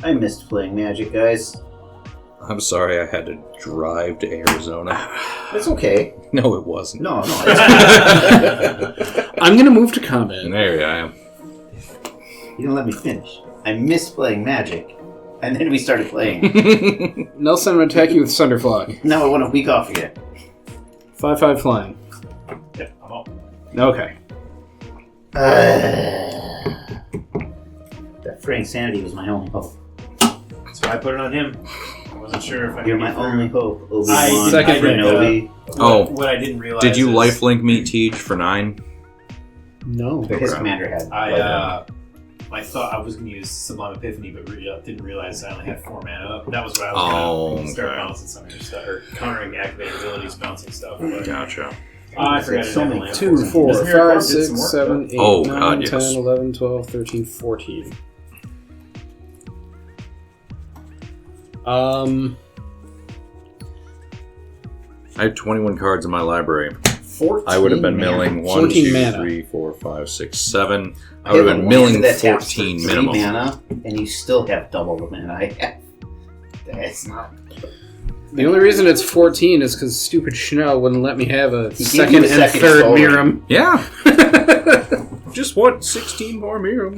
Speaker 4: I missed playing Magic, guys.
Speaker 2: I'm sorry I had to drive to Arizona.
Speaker 4: It's okay.
Speaker 2: No, it wasn't.
Speaker 4: No, it's
Speaker 5: I'm going to move to combat.
Speaker 2: And there I am.
Speaker 4: You didn't let me finish. I missed playing Magic. And then we started playing.
Speaker 5: Nelson, I'm going to attack you with Sunderflog.
Speaker 4: Now I want a week off again.
Speaker 5: 5/5 flying.
Speaker 3: Yep, I'm out.
Speaker 5: Okay.
Speaker 4: That Frank Sanity was my only hope.
Speaker 3: So I put it on him. I wasn't sure if I
Speaker 4: You're
Speaker 3: could
Speaker 4: my
Speaker 3: get through.
Speaker 4: only hope.
Speaker 3: I-
Speaker 4: Obi-Wan,
Speaker 5: Second
Speaker 3: I did,
Speaker 4: Kenobi.
Speaker 2: Oh.
Speaker 3: What I didn't realize
Speaker 2: Did you
Speaker 3: is
Speaker 2: lifelink me, Teej, for 9?
Speaker 5: No.
Speaker 4: But his
Speaker 2: Okay.
Speaker 4: commander had.
Speaker 3: I thought I was going to use Sublime Epiphany, but didn't realize I only had 4 mana. That was what I was going to start
Speaker 2: okay.
Speaker 3: bouncing some of your stuff, or countering activated abilities, bouncing stuff. But,
Speaker 2: Gotcha.
Speaker 3: I forgot
Speaker 4: So
Speaker 3: to
Speaker 4: many.
Speaker 3: land.
Speaker 5: 2, 4,
Speaker 3: Doesn't Mirror
Speaker 5: 5,
Speaker 3: Corp did some
Speaker 5: 6,
Speaker 3: work,
Speaker 5: 7, 8,
Speaker 2: Oh,
Speaker 5: 9,
Speaker 2: God,
Speaker 5: 10,
Speaker 2: yes.
Speaker 5: 11, 12, 13, 14.
Speaker 2: I have 21 cards in my library.
Speaker 4: 14
Speaker 2: I would have been
Speaker 4: mana.
Speaker 2: milling 1,
Speaker 5: 14
Speaker 2: 2,
Speaker 5: mana.
Speaker 2: 3, 4, 5, 6, 7. I
Speaker 4: I
Speaker 2: would
Speaker 4: have
Speaker 2: have
Speaker 4: a
Speaker 2: been
Speaker 4: land
Speaker 2: milling
Speaker 4: that taps
Speaker 2: 14
Speaker 4: for 3
Speaker 2: minimum.
Speaker 4: mana, and you still have double the mana I have. That's not.
Speaker 5: The only reason it's 14 is because stupid Schnell wouldn't let me have a
Speaker 4: He gave
Speaker 5: second
Speaker 4: you
Speaker 5: and
Speaker 4: a second
Speaker 5: third
Speaker 4: soul
Speaker 5: Miirym.
Speaker 2: Yeah. Just want 16 more Miirym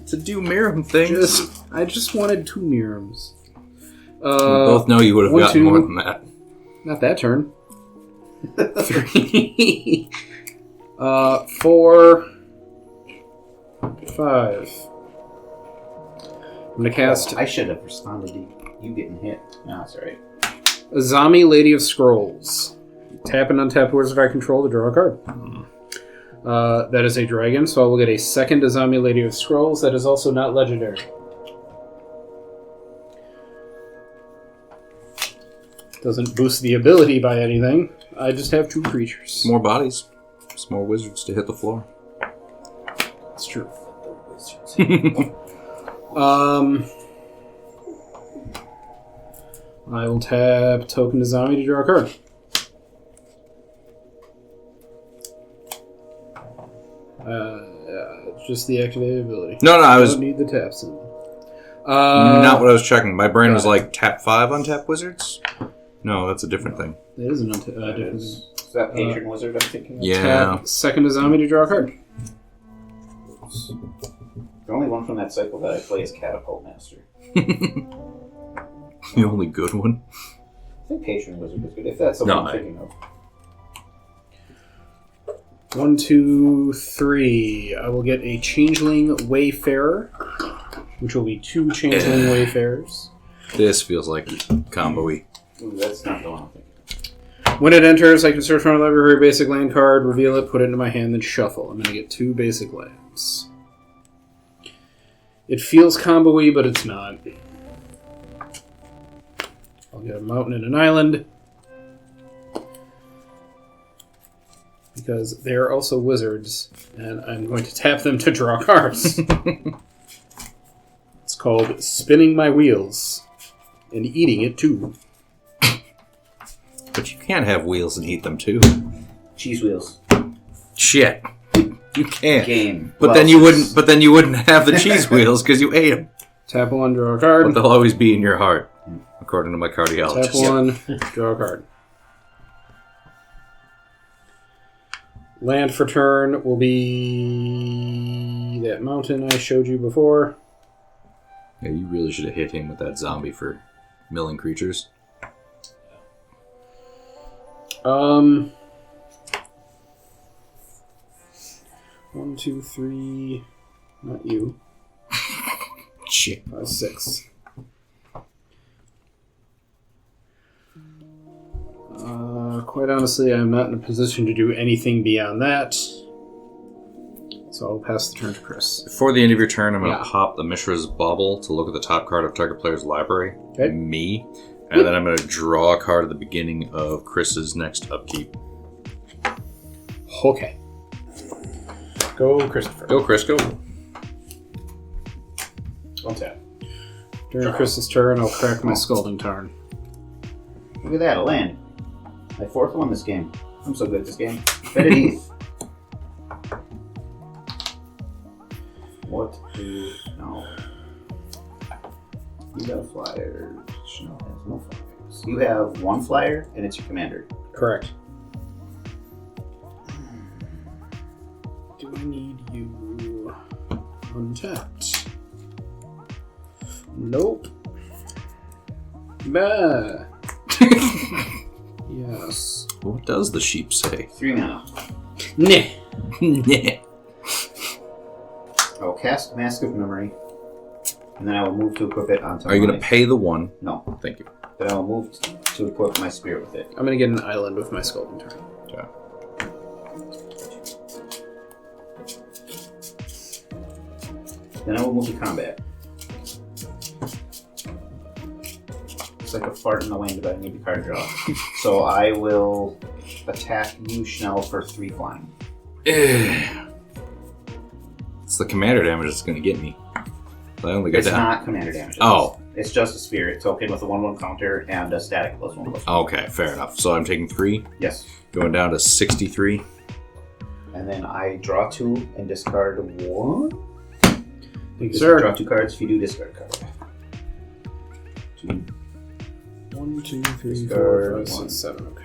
Speaker 2: to do Miirym things.
Speaker 5: I just wanted 2 Miirms.
Speaker 2: We both know you would have
Speaker 5: 1,
Speaker 2: gotten
Speaker 5: 2.
Speaker 2: more than that.
Speaker 5: Not that turn. 3. 4. 5. I'm gonna cast
Speaker 4: I should have responded to you getting hit. No, it's alright.
Speaker 5: Azami, Lady of Scrolls. Tap and untap wizard I control to draw a card. That is a dragon, so I will get a second Azami, Lady of Scrolls. That is also not legendary. Doesn't boost the ability by anything. I just have 2 creatures.
Speaker 2: More bodies. Some more wizards to hit the floor.
Speaker 5: It's true. I will tap token Azami to draw a card. Just the activated ability.
Speaker 2: No, I was
Speaker 5: don't need the tap symbol.
Speaker 2: not what I was checking. My brain was like tap 5 on tap wizards. No, that's a different thing.
Speaker 5: That is a different thing.
Speaker 4: Is that Patron Wizard I'm thinking of?
Speaker 2: Yeah.
Speaker 5: Tap second Azami to draw a card.
Speaker 4: The only one from that cycle that I play is Catapult Master.
Speaker 2: The only good one.
Speaker 4: I think Patron Wizard is good, if that's the
Speaker 2: No,
Speaker 4: one I'm
Speaker 2: I-
Speaker 4: thinking of.
Speaker 5: 1, 2, 3. I will get a Changeling Wayfarer, which will be 2 Changeling Wayfarers.
Speaker 2: This feels like combo-y.
Speaker 4: Ooh, that's not the one I'm thinking of.
Speaker 5: When it enters, I can search my library basic land card, reveal it, put it into my hand, then shuffle. I'm going to get 2 basic lands. It feels combo-y, but it's not. I'll get a mountain and an island. Because they're also wizards, and I'm going to tap them to draw cards. It's called Spinning My Wheels. And eating it, too.
Speaker 2: But you can't have wheels and eat them too.
Speaker 4: Cheese Wheels.
Speaker 2: Shit. You can't.
Speaker 4: Game.
Speaker 2: But then you wouldn't. But then you wouldn't have the cheese wheels because you ate them.
Speaker 5: Tap 1, draw a card.
Speaker 2: But they'll always be in your heart, according to my
Speaker 5: Tap
Speaker 2: cardiologist.
Speaker 5: 1, draw a card. Land for turn will be that mountain I showed you before.
Speaker 2: Yeah, you really should have hit him with that zombie for milling creatures.
Speaker 5: 1, 2, 3. Not you.
Speaker 2: Shit.
Speaker 5: 5, 6. Quite honestly, I'm not in a position to do anything beyond that. So I'll pass the turn to Chris.
Speaker 2: Before the end of your turn, I'm going to
Speaker 5: Yeah.
Speaker 2: pop the Mishra's Bauble to look at the top card of target player's library.
Speaker 5: Okay.
Speaker 2: Me. And then I'm going to draw a card at the beginning of Chris's next upkeep.
Speaker 5: Okay. Go, Christopher.
Speaker 2: Go, Chris, go.
Speaker 4: One tap.
Speaker 5: During Chris's turn, I'll crack my Scalding Tarn.
Speaker 4: Look at that, a land. My 4th one this game. I'm so good at this game. Bet it easy. What do... No. You got a flyer. Chanel has no flyers. You have 1 flyer, and it's your commander.
Speaker 5: Correct. Do I need you untapped? Nope. Bah. Yes.
Speaker 2: What does the sheep say?
Speaker 4: 3 mana.
Speaker 5: Nah.
Speaker 2: Nah.
Speaker 4: I will cast Mask of Memory, and then I will move to equip it onto
Speaker 2: Are you going to pay the 1?
Speaker 4: No.
Speaker 2: Thank you.
Speaker 4: But I will move to equip my spirit with it.
Speaker 5: I'm gonna get an island with my Scalding Tarn.
Speaker 2: Okay.
Speaker 4: Then I will move to combat. It's like a fart in the wind, but I need the card draw. So I will attack you, Schnell, for 3 flying.
Speaker 2: It's the commander damage that's going to get me. I only got
Speaker 4: It's
Speaker 2: that.
Speaker 4: not commander damage.
Speaker 2: Oh.
Speaker 4: It's just a spirit token with a 1/1 counter and a static +1/+1.
Speaker 2: Okay, fair enough. So I'm taking 3,
Speaker 4: Yes.
Speaker 2: going down to 63.
Speaker 4: And then I draw 2 and discard 1.
Speaker 5: Thank you,
Speaker 4: Just
Speaker 5: sir.
Speaker 4: draw 2 cards. If you do, discard a card. 2.
Speaker 5: 1, 2, 3,
Speaker 4: Discard
Speaker 5: 4, 5, 6,
Speaker 4: one.
Speaker 5: 7. Okay.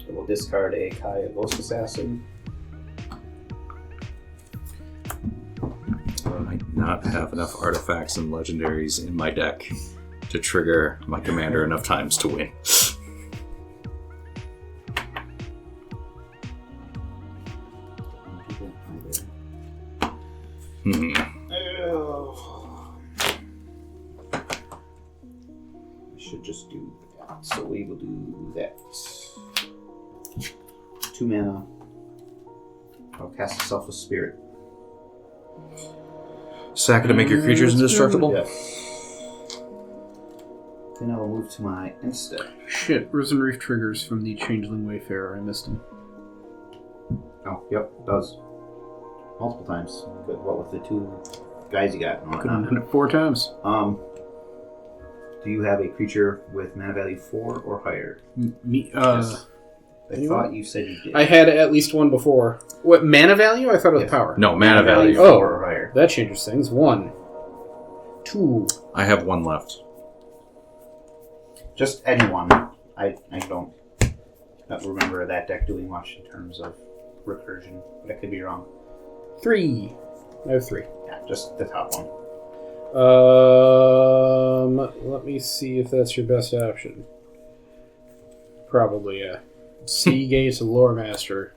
Speaker 4: I will discard a Kaya Ghost Assassin.
Speaker 2: I might not have enough artifacts and legendaries in my deck to trigger my commander enough times to win.
Speaker 4: We should just do that. So we will do that. 2 mana. I'll cast a Selfless Spirit.
Speaker 2: Sack it to make your creatures indestructible?
Speaker 4: Yes. Then I will move to my insta.
Speaker 5: Shit, Risen Reef triggers from the Changeling Wayfarer. I missed him.
Speaker 4: Oh, yep, it does. Multiple times. Good. What with the 2 guys you got?
Speaker 5: Could have done it 4 times.
Speaker 4: Do you have a creature with mana value 4 or higher?
Speaker 5: Yes.
Speaker 4: I thought you said you did.
Speaker 5: I had at least one before. What, mana value? I thought it was
Speaker 4: Yes.
Speaker 5: power.
Speaker 2: No, mana value.
Speaker 4: 4
Speaker 5: Oh.
Speaker 4: or higher.
Speaker 5: That changes things. 1. 2.
Speaker 2: I have 1 left.
Speaker 4: Just anyone. I don't remember that deck doing much in terms of recursion, but I could be wrong.
Speaker 5: 3. I have 3.
Speaker 4: Yeah, just the top one.
Speaker 5: Let me see if that's your best option. Probably, yeah. Seagate Loremaster.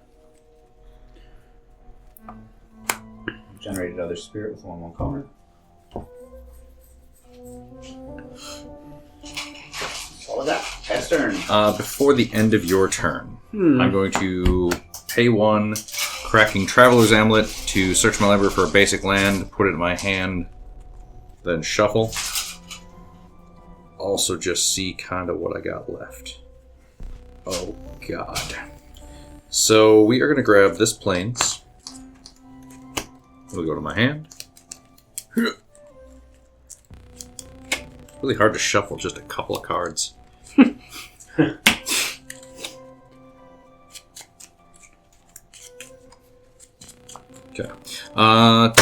Speaker 4: Generated other spirit with 1/1 counter. That's all I got. Pass turn.
Speaker 2: Before the end of your turn, I'm going to pay 1 Cracking Traveler's Amulet to search my library for a basic land, put it in my hand, then shuffle. Also just see kind of what I got left. Oh god. So we are going to grab this Plains. It'll go to my hand. Really hard to shuffle just a couple of cards. Okay.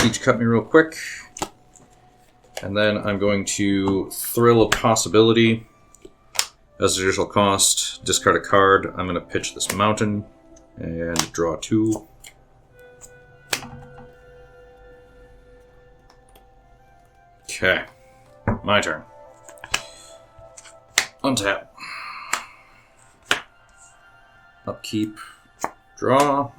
Speaker 2: Teach cut me real quick. And then I'm going to Thrill of Possibility. As additional cost, discard a card. I'm going to pitch this mountain and draw 2. Okay. My turn. Untap. Upkeep. Draw.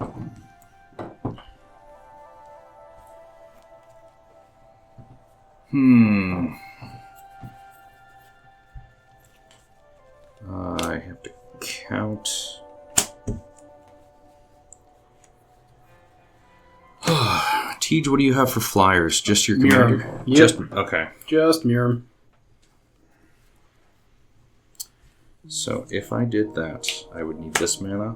Speaker 2: I have to count. Tej, what do you have for flyers? Just your commander?
Speaker 5: Miirym. Yep.
Speaker 2: Just okay.
Speaker 5: Just Miirym.
Speaker 2: So if I did that, I would need this mana,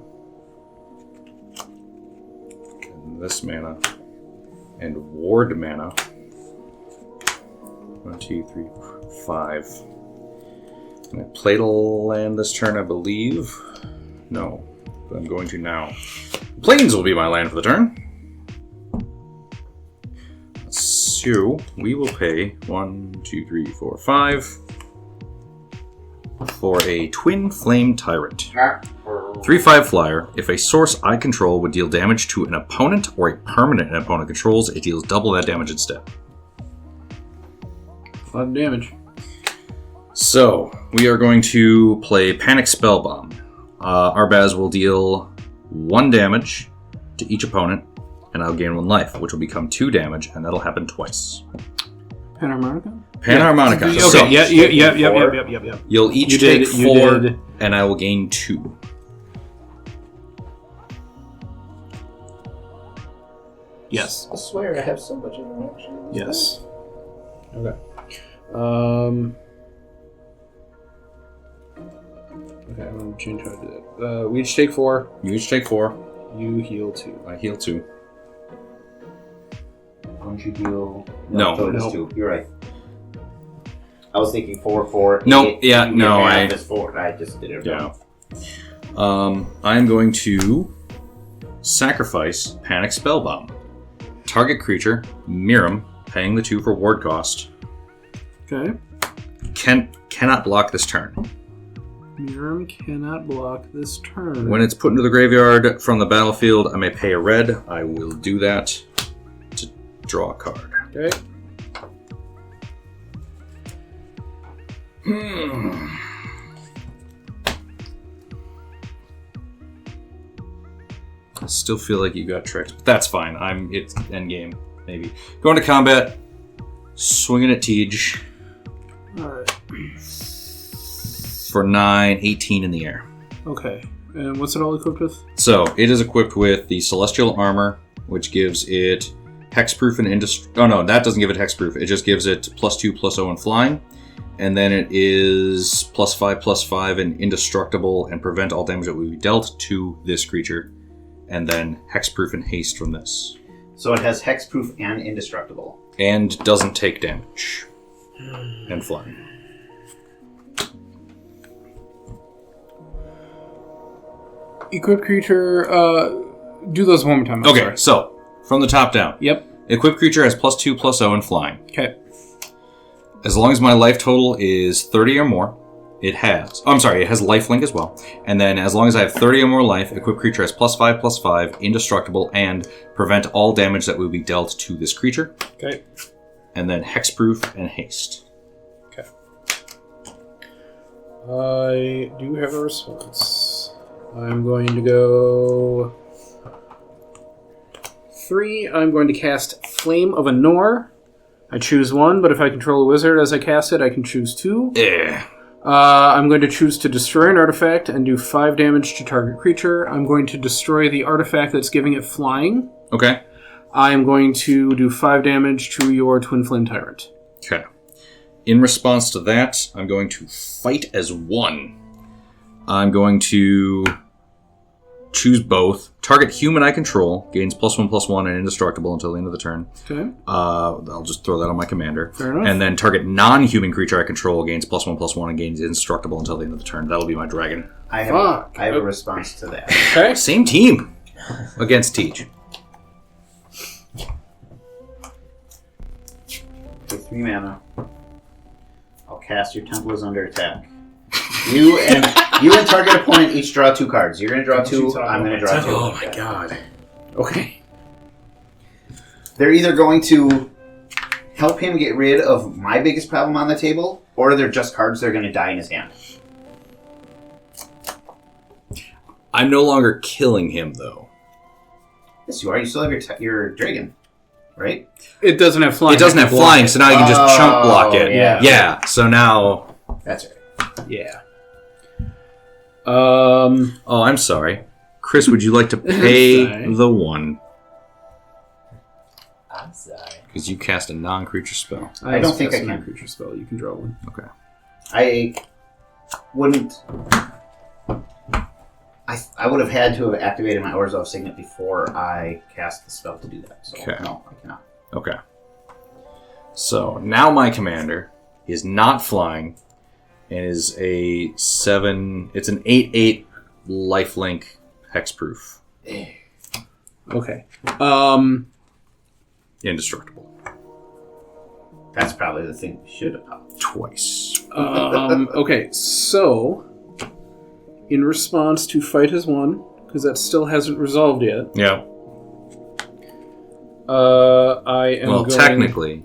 Speaker 2: and this mana, and ward mana. 1, 2, 3, 5. And I played a land this turn, I believe. No, but I'm going to now. Plains will be my land for the turn. So we will pay 1, 2, 3, 4, 5 for a Twin Flame Tyrant. 3/5 flyer. If a source I control would deal damage to an opponent or a permanent an opponent controls, it deals double that damage instead.
Speaker 5: A lot of damage.
Speaker 2: So, we are going to play Panic Spellbomb. Arbaaz will deal 1 damage to each opponent, and I'll gain 1 life, which will become 2 damage, and that'll happen twice.
Speaker 5: Panharmonica?
Speaker 2: Panharmonica.
Speaker 5: Okay,
Speaker 2: So,
Speaker 5: yep.
Speaker 2: you'll each
Speaker 5: You
Speaker 2: take
Speaker 5: did- you
Speaker 2: 4,
Speaker 5: did.
Speaker 2: and I will gain 2.
Speaker 5: Yes.
Speaker 4: I swear I have so much interaction.
Speaker 5: Yes. Okay. Okay, I'm going to change how I do that. We each take 4.
Speaker 2: You each take 4.
Speaker 5: You heal 2.
Speaker 2: I heal 2.
Speaker 4: Don't you heal?
Speaker 2: No.
Speaker 4: So it is
Speaker 5: No.
Speaker 4: 2. You're right. I was thinking 4, 4.
Speaker 2: No,
Speaker 4: 8,
Speaker 2: yeah,
Speaker 4: and
Speaker 2: no,
Speaker 4: your
Speaker 2: I-
Speaker 4: math is 4. I just did it
Speaker 2: Yeah.
Speaker 4: wrong.
Speaker 2: I'm going to sacrifice Panic Spellbomb. Target creature, Miirym, paying the 2 for ward cost,
Speaker 5: Okay.
Speaker 2: cannot block this turn.
Speaker 5: Miirym cannot block this turn.
Speaker 2: When it's put into the graveyard from the battlefield, I may pay a red. I will do that to draw a card.
Speaker 5: Okay.
Speaker 2: I still feel like you got tricked, but that's fine. It's endgame, maybe. Going to combat, swinging at Tej
Speaker 5: Alright.
Speaker 2: for 9, 18 in the air.
Speaker 5: Okay. And what's it all equipped with?
Speaker 2: So, it is equipped with the Celestial Armor, which gives it Hexproof and Indestructible. Oh no, that doesn't give it Hexproof. It just gives it +2/+0 in flying. And then it is +5/+5 and Indestructible and prevent all damage that will be dealt to this creature. And then Hexproof and Haste from this.
Speaker 4: So it has hexproof and indestructible.
Speaker 2: And doesn't take damage. And flying.
Speaker 5: Equipped creature, do those one more time. I'm
Speaker 2: Okay,
Speaker 5: sorry.
Speaker 2: so, from the top down.
Speaker 5: Yep.
Speaker 2: Equipped creature has +2/+0 in flying.
Speaker 5: Okay.
Speaker 2: As long as my life total is 30 or more, it has lifelink as well. And then as long as I have 30 or more life, equipped creature has +5/+5, indestructible, and prevent all damage that will be dealt to this creature.
Speaker 5: Okay.
Speaker 2: And then hexproof and haste.
Speaker 5: Okay. I do have a response. I'm going to go 3. I'm going to cast Flame of Anor. I choose 1, but if I control a wizard as I cast it, I can choose 2.
Speaker 2: Yeah.
Speaker 5: I'm going to choose to destroy an artifact and do 5 damage to target creature. I'm going to destroy the artifact that's giving it flying.
Speaker 2: Okay.
Speaker 5: I am going to do 5 damage to your Twin Flame Tyrant.
Speaker 2: Okay. In response to that, I'm going to fight as 1. I'm going to choose both. Target human I control gains +1/+1 and indestructible until the end of the turn.
Speaker 5: Okay.
Speaker 2: I'll just throw that on my commander.
Speaker 5: Fair enough.
Speaker 2: And then target non-human creature I control gains +1/+1 and gains indestructible until the end of the turn. That'll be my dragon.
Speaker 4: I have
Speaker 5: Fuck.
Speaker 4: I have a response to that.
Speaker 5: Okay.
Speaker 2: Same team against Tej.
Speaker 4: For 3 mana, I'll cast your Temple is under attack. You and target opponent each draw 2 cards. You're going to draw 2. I'm going to draw 2.
Speaker 2: Oh my god.
Speaker 5: Okay.
Speaker 4: They're either going to help him get rid of my biggest problem on the table, or they're just cards that are going to die in his hand.
Speaker 2: I'm no longer killing him though.
Speaker 4: Yes, you are. You still have your dragon, right?
Speaker 5: It doesn't have flying.
Speaker 2: It doesn't have flying, so now you can just chunk block it.
Speaker 4: yeah.
Speaker 2: Yeah. So now.
Speaker 4: That's right.
Speaker 5: Yeah.
Speaker 2: Oh, I'm sorry, Chris. Would you like to pay
Speaker 5: Sorry.
Speaker 2: the 1?
Speaker 6: I'm sorry.
Speaker 2: Because you cast a non-creature spell.
Speaker 4: I don't think I
Speaker 5: cast a
Speaker 4: can.
Speaker 5: creature spell. You can draw 1.
Speaker 2: Okay.
Speaker 4: I wouldn't. I would have had to have activated my Orzhov Signet before I cast the spell to do that. So
Speaker 2: Okay.
Speaker 4: no, I cannot.
Speaker 2: Okay. So now my commander is not flying and is a 7. It's an 8/8 lifelink hexproof.
Speaker 5: Okay.
Speaker 2: Indestructible.
Speaker 4: That's probably the thing we should have done.
Speaker 2: Twice.
Speaker 5: Okay, so in response to fight as 1, because that still hasn't resolved yet,
Speaker 2: Yeah.
Speaker 5: I am
Speaker 2: Well,
Speaker 5: going...
Speaker 2: technically,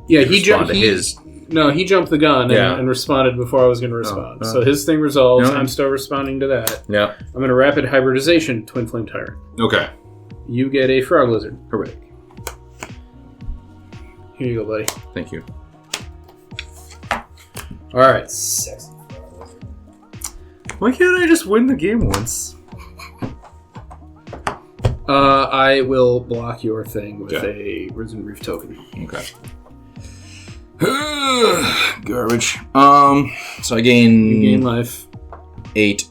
Speaker 5: Yeah,
Speaker 2: you
Speaker 5: he
Speaker 2: respond
Speaker 5: jumped.
Speaker 2: to his.
Speaker 5: No, he jumped the gun
Speaker 2: Yeah.
Speaker 5: and responded before I was going to respond.
Speaker 2: Oh.
Speaker 5: So his thing resolves.
Speaker 2: No.
Speaker 5: I'm still responding to that.
Speaker 2: Yeah.
Speaker 5: I'm going to rapid hybridization Twin Flame Tyrant.
Speaker 2: Okay.
Speaker 5: You get a Frog Lizard.
Speaker 2: Hooray.
Speaker 5: Here you go, buddy.
Speaker 2: Thank you.
Speaker 5: All right.
Speaker 3: Sexy.
Speaker 2: Why can't I just win the game once?
Speaker 5: I will block your thing with
Speaker 2: Okay.
Speaker 5: a Risen Reef token.
Speaker 2: Okay. Garbage. So I gain...
Speaker 5: You gain life.
Speaker 2: 8.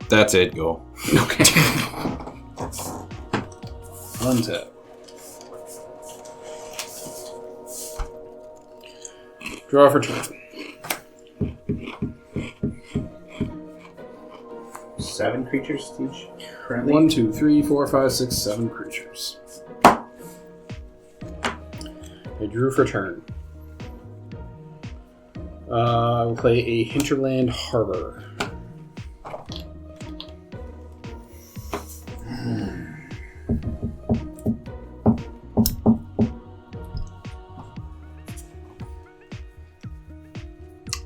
Speaker 2: That's it. Go.
Speaker 5: Okay. Untap. Draw for turn.
Speaker 4: 7 creatures each currently.
Speaker 5: 1, 2, 3, 4, 5, 6, 7 creatures. I drew for turn. I will play a Hinterland Harbor.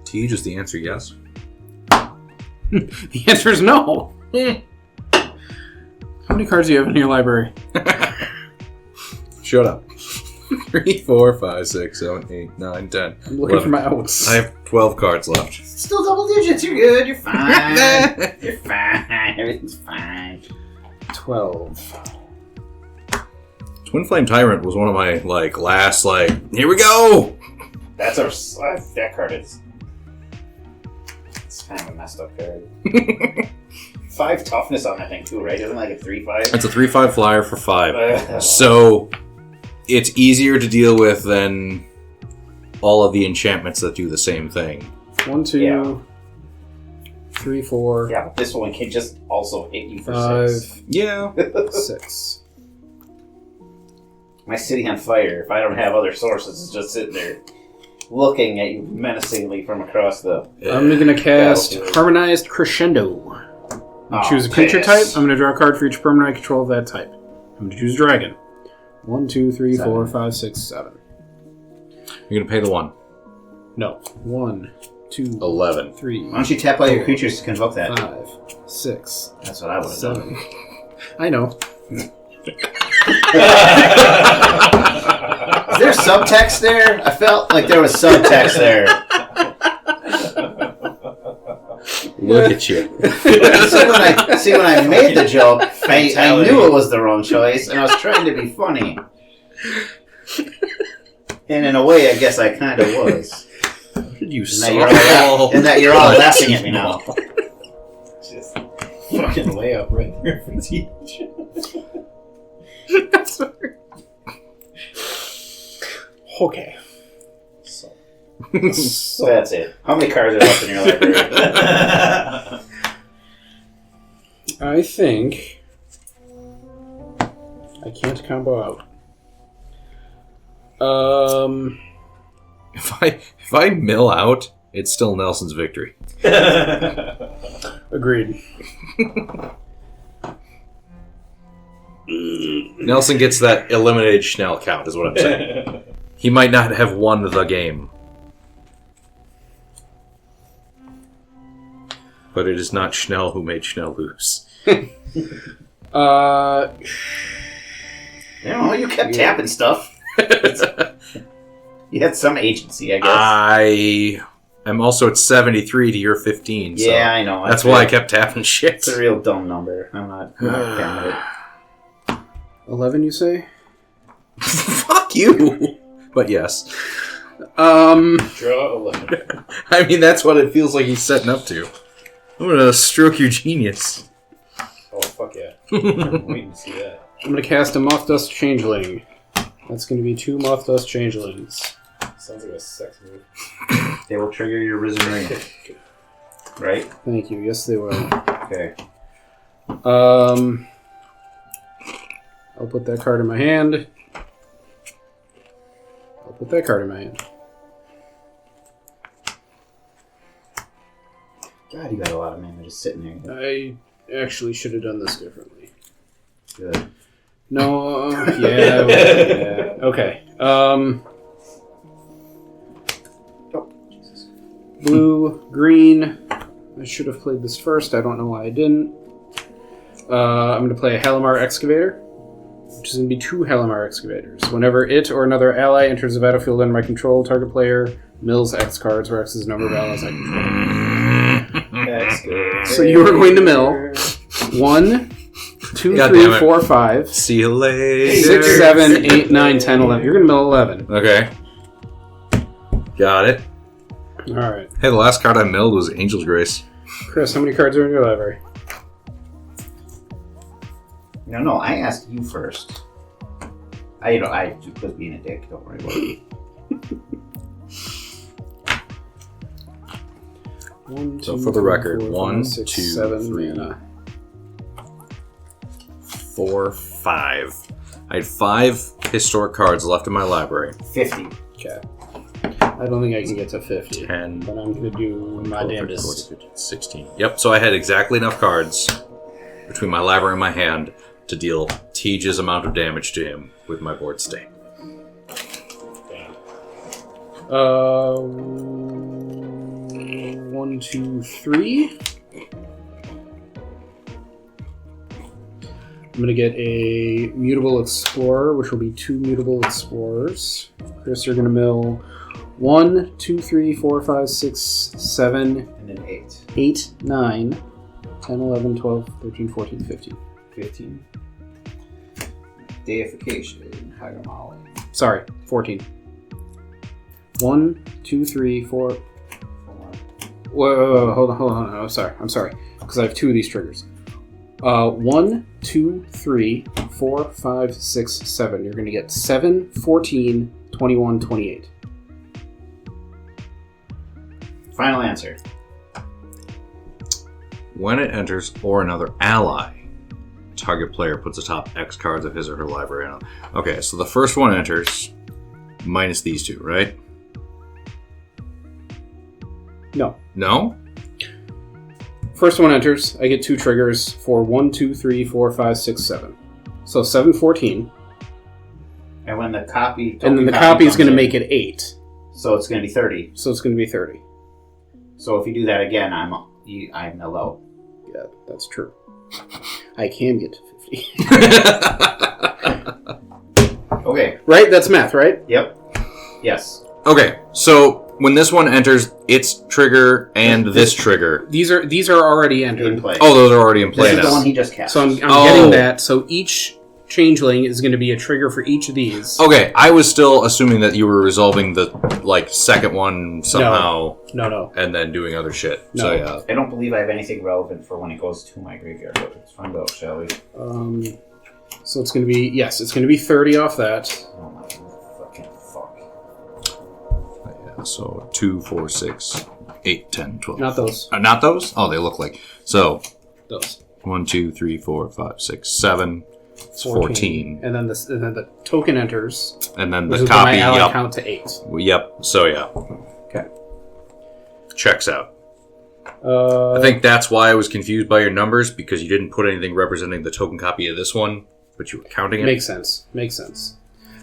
Speaker 2: To you, just the answer yes.
Speaker 5: The answer is no. How many cards do you have in your library?
Speaker 2: Shut up. 3, 4, 5, 6, 7, 8, 9, 10.
Speaker 5: I'm looking for my outs.
Speaker 2: I have 12 cards left.
Speaker 4: Still double digits. You're good. You're fine. You're fine. Everything's fine.
Speaker 5: 12.
Speaker 2: Twin Flame Tyrant was one of my last here we go.
Speaker 3: That's our. That card is. It's kind of a messed up card. 5 toughness on that thing too, right? Isn't it like a 3/5?
Speaker 2: It's a 3/5 flyer for 5. So it's easier to deal with than all of the enchantments that do the same thing.
Speaker 5: 1, 2,
Speaker 3: Yeah.
Speaker 5: 3, 4,
Speaker 3: Yeah, but this one can just also hit you for
Speaker 5: 5,
Speaker 3: 6.
Speaker 2: Yeah.
Speaker 5: 6.
Speaker 3: My city on fire. If I don't have other sources, it's just sitting there looking at you menacingly from across the.
Speaker 5: I'm going to cast
Speaker 3: Battlefield.
Speaker 5: Harmonized Crescendo.
Speaker 3: Oh,
Speaker 5: Choose a creature
Speaker 3: piss.
Speaker 5: type. I'm going to draw a card for each permanent I control of that type. I'm going to choose Dragon. 1, 2, 3, 4, 5, 6, 7.
Speaker 2: You're gonna pay the 1.
Speaker 5: No. 1, 2,
Speaker 2: 11.
Speaker 5: 3,
Speaker 4: Why don't you tap all your creatures to convoke that?
Speaker 5: 5, 6,
Speaker 4: That's what I would have done.
Speaker 5: 7. I know.
Speaker 4: Is there subtext there? I felt like there was subtext there.
Speaker 2: Look at you.
Speaker 4: See, when I made the joke, I knew it was the wrong choice, and I was trying to be funny. And in a way, I guess I kind of was.
Speaker 2: You
Speaker 4: And that you're all laughing at me now.
Speaker 3: Just fucking layup right there for teach.
Speaker 5: Okay.
Speaker 3: So that's it. How many cards are left in your library?
Speaker 5: I think I can't combo out.
Speaker 2: If I mill out, it's still Nelson's victory.
Speaker 5: Agreed.
Speaker 2: Nelson gets that eliminated Schnell count, is what I'm saying. He might not have won the game. But it is not Schnell who made Schnell lose.
Speaker 4: You kept tapping stuff. You had some agency, I guess.
Speaker 2: I am also at 73 to your 15. So
Speaker 4: Yeah, I know.
Speaker 2: that's why I kept tapping shit.
Speaker 4: It's a real dumb number. I'm not a fan of it.
Speaker 5: 11, you say?
Speaker 2: Fuck you. But yes.
Speaker 3: Draw 11.
Speaker 2: I mean, that's what it feels like he's setting up to. I'm gonna stroke your genius.
Speaker 3: Oh, fuck yeah. I'm waiting to see that.
Speaker 5: I'm going to cast a Moth Dust Changeling. That's going to be 2 Moth Dust Changelings.
Speaker 3: Sounds like a sex move.
Speaker 4: They will trigger your Risen Ring. Right?
Speaker 5: Thank you. Yes, they will.
Speaker 4: Okay.
Speaker 5: I'll put that card in my hand. I'll put that card in my hand.
Speaker 4: God, you got a lot of mana just sitting there.
Speaker 5: I actually should have done this differently.
Speaker 4: Good.
Speaker 5: No, yeah. Okay.
Speaker 4: Oh, Jesus.
Speaker 5: Blue, green. I should have played this first. I don't know why I didn't. I'm going to play a Halimar Excavator, which is going to be 2 Halimar Excavators. Whenever it or another ally enters the battlefield under my control, target player mills X cards, where X is the number of allies I control. So you are going to mill 1, 2,
Speaker 2: God
Speaker 5: 3,
Speaker 2: damn it.
Speaker 5: 4, 5,
Speaker 2: See you later.
Speaker 5: 6, 7, 8, 9, 10, 11. You're going to mill 11.
Speaker 2: Okay. Got it.
Speaker 5: All right.
Speaker 2: Hey, the last card I milled was Angel's Grace.
Speaker 5: Chris, how many cards are in your library?
Speaker 4: No, I asked you first. I was being a dick. Don't worry about it.
Speaker 5: 1,
Speaker 2: So
Speaker 5: 2,
Speaker 2: for the
Speaker 5: 3,
Speaker 2: record,
Speaker 5: 4,
Speaker 2: 1,
Speaker 5: 5, 6,
Speaker 2: 2,
Speaker 5: 7
Speaker 2: 3.
Speaker 5: mana.
Speaker 2: 4, 5. I had 5 historic cards left in my library.
Speaker 4: 50.
Speaker 5: Okay. I don't think I can get to 50.
Speaker 2: 10,
Speaker 5: But I'm going to do my
Speaker 2: 12,
Speaker 5: damnedest.
Speaker 2: 14, 15, 16. Yep, so I had exactly enough cards between my library and my hand to deal Tej's amount of damage to him with my board state.
Speaker 5: 1, 2, 3. I'm going to get a Mutable Explorer, which will be 2 Mutable Explorers. Chris, you're going to mill 1, 2, 3, 4, 5, 6, 7,
Speaker 4: And then 8.
Speaker 5: 8, 9, 10, 11, 12, 13, 14, 15.
Speaker 4: 15. Deification. Hagamali.
Speaker 5: Sorry, 14. 1, 2, 3, 4.
Speaker 4: 4.
Speaker 5: Whoa, hold on. I'm sorry. Because I have 2 of these triggers. 1, 2, 3, 4, 5, 6, 7. You're going to get 7, 14, 21, 28.
Speaker 4: Final answer.
Speaker 2: When it enters or another ally, target player puts the top X cards of his or her library on. Okay, so the first one enters minus these 2, right?
Speaker 5: No.
Speaker 2: No?
Speaker 5: First one enters. I get 2 triggers for 1, 2, 3, 4, 5, 6, 7. So 7, 14.
Speaker 4: And when the copy...
Speaker 5: And then the copy is going to make it 8.
Speaker 4: So it's going to be 30.
Speaker 5: So it's going to be 30.
Speaker 4: So if you do that again, I'm mill out.
Speaker 5: Yeah, that's true. I can get to 50.
Speaker 4: Okay.
Speaker 5: Right? That's math, right?
Speaker 4: Yep. Yes.
Speaker 2: Okay, so when this one enters, its trigger and this trigger.
Speaker 5: These are already
Speaker 4: In
Speaker 5: entered.
Speaker 4: play.
Speaker 2: Oh, those are already in
Speaker 4: This
Speaker 2: play
Speaker 4: is the
Speaker 2: now.
Speaker 4: one he just cast.
Speaker 5: So I'm
Speaker 2: Oh.
Speaker 5: getting that. So each changeling is going to be a trigger for each of these.
Speaker 2: Okay, I was still assuming that you were resolving the second one somehow
Speaker 5: No.
Speaker 2: and then doing other shit.
Speaker 5: No.
Speaker 2: So yeah.
Speaker 4: I don't believe I have anything relevant for when it goes to my graveyard, but let's find out, shall we?
Speaker 5: So it's going to be, it's going to be 30 off that.
Speaker 4: Oh my fucking fuck.
Speaker 2: Yeah, so 2, 4, 6, 8, 10, 12.
Speaker 5: Not those.
Speaker 2: Not those? Oh, they look like. So
Speaker 5: Those.
Speaker 2: 1, 2, 3, 4, 5, 6, 7. It's 14.
Speaker 5: And then the token enters.
Speaker 2: And then
Speaker 5: Which
Speaker 2: the
Speaker 5: is when
Speaker 2: copy,
Speaker 5: my ally
Speaker 2: yep.
Speaker 5: count to 8.
Speaker 2: Yep, so yeah.
Speaker 5: Okay.
Speaker 2: Checks out. I think that's why I was confused by your numbers, because you didn't put anything representing the token copy of this one, but you were counting it.
Speaker 5: Makes sense.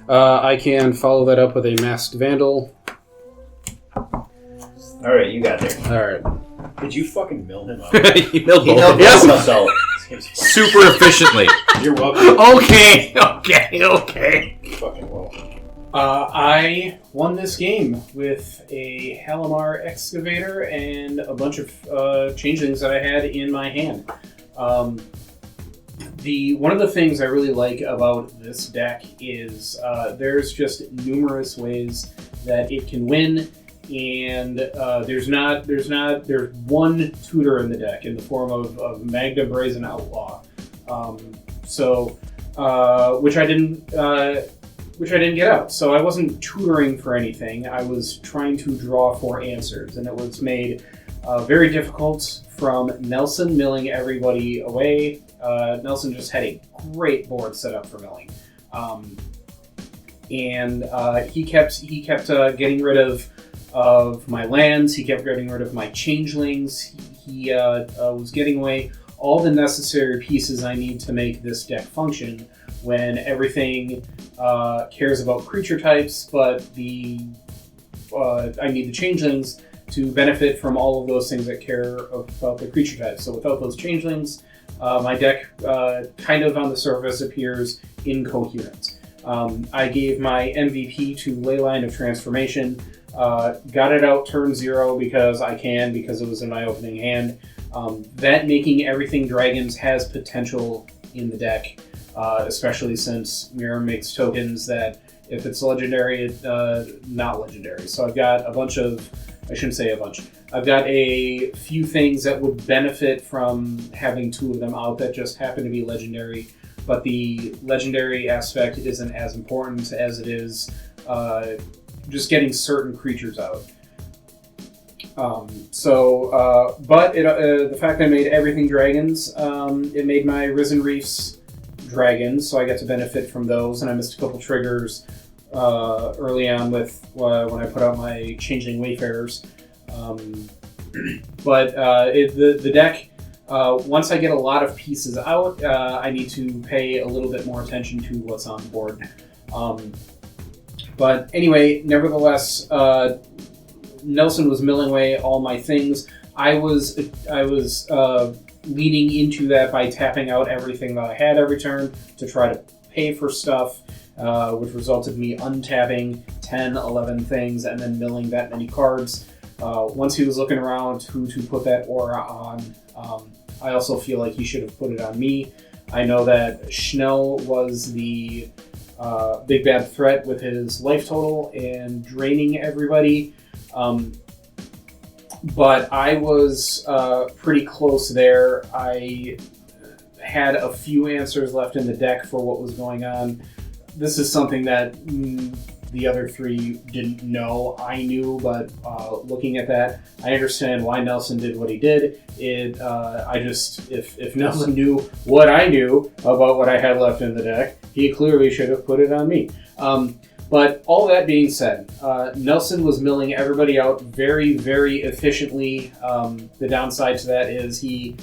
Speaker 5: I can follow that up with a Masked Vandal.
Speaker 4: Alright, you got there.
Speaker 5: Alright.
Speaker 3: Did you fucking mill him up?
Speaker 2: You milled
Speaker 4: He
Speaker 2: both
Speaker 4: milled
Speaker 2: of them.
Speaker 4: both of us out.
Speaker 2: Super efficiently.
Speaker 3: You're welcome.
Speaker 2: Okay.
Speaker 3: Fucking welcome.
Speaker 5: I won this game with a Halimar Excavator and a bunch of changelings that I had in my hand. One of the things I really like about this deck is there's just numerous ways that it can win, and there's one tutor in the deck in the form of Magda Brazen Outlaw, which I didn't get out. So I wasn't tutoring for anything. I was trying to draw for answers, and it was made very difficult from Nelson milling everybody away. Nelson just had a great board set up for milling, and he kept getting rid of my lands. He kept getting rid of my changelings. He was getting away all the necessary pieces I need to make this deck function, when everything cares about creature types, but I need the changelings to benefit from all of those things that care about the creature types. So without those changelings, my deck kind of on the surface appears incoherent. I gave my MVP to Leyline of Transformation, got it out turn 0 because it was in my opening hand. That making everything dragons has potential in the deck, especially since Miirym makes tokens that if it's legendary, not legendary. So I've got I've got a few things that would benefit from having 2 of them out that just happen to be legendary, but the legendary aspect isn't as important as it is just getting certain creatures out. But the fact that I made everything dragons, it made my Risen Reefs dragons, so I get to benefit from those, and I missed a couple triggers early on with when I put out my Changeling Wayfarers. The deck, once I get a lot of pieces out, I need to pay a little bit more attention to what's on board. But anyway, nevertheless, Nelson was milling away all my things. I was leaning into that by tapping out everything that I had every turn to try to pay for stuff, which resulted in me untapping 10, 11 things and then milling that many cards. Once he was looking around who to put that aura on, I also feel like he should have put it on me. I know that Schnell was the big bad threat with his life total and draining everybody. But I was pretty close there. I had a few answers left in the deck for what was going on. This is something that the other 3 didn't know. I knew, but looking at that, I understand why Nelson did what he did. If Nelson knew what I knew about what I had left in the deck, he clearly should have put it on me. But all that being said, Nelson was milling everybody out very, very efficiently. The downside to that is he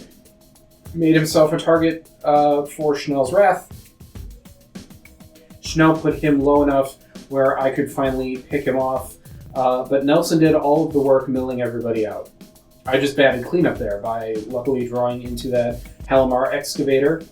Speaker 5: made himself a target for Schnell's Wrath. Schnell put him low enough where I could finally pick him off. But Nelson did all of the work milling everybody out. I just batted cleanup there by luckily drawing into that Halimar Excavator,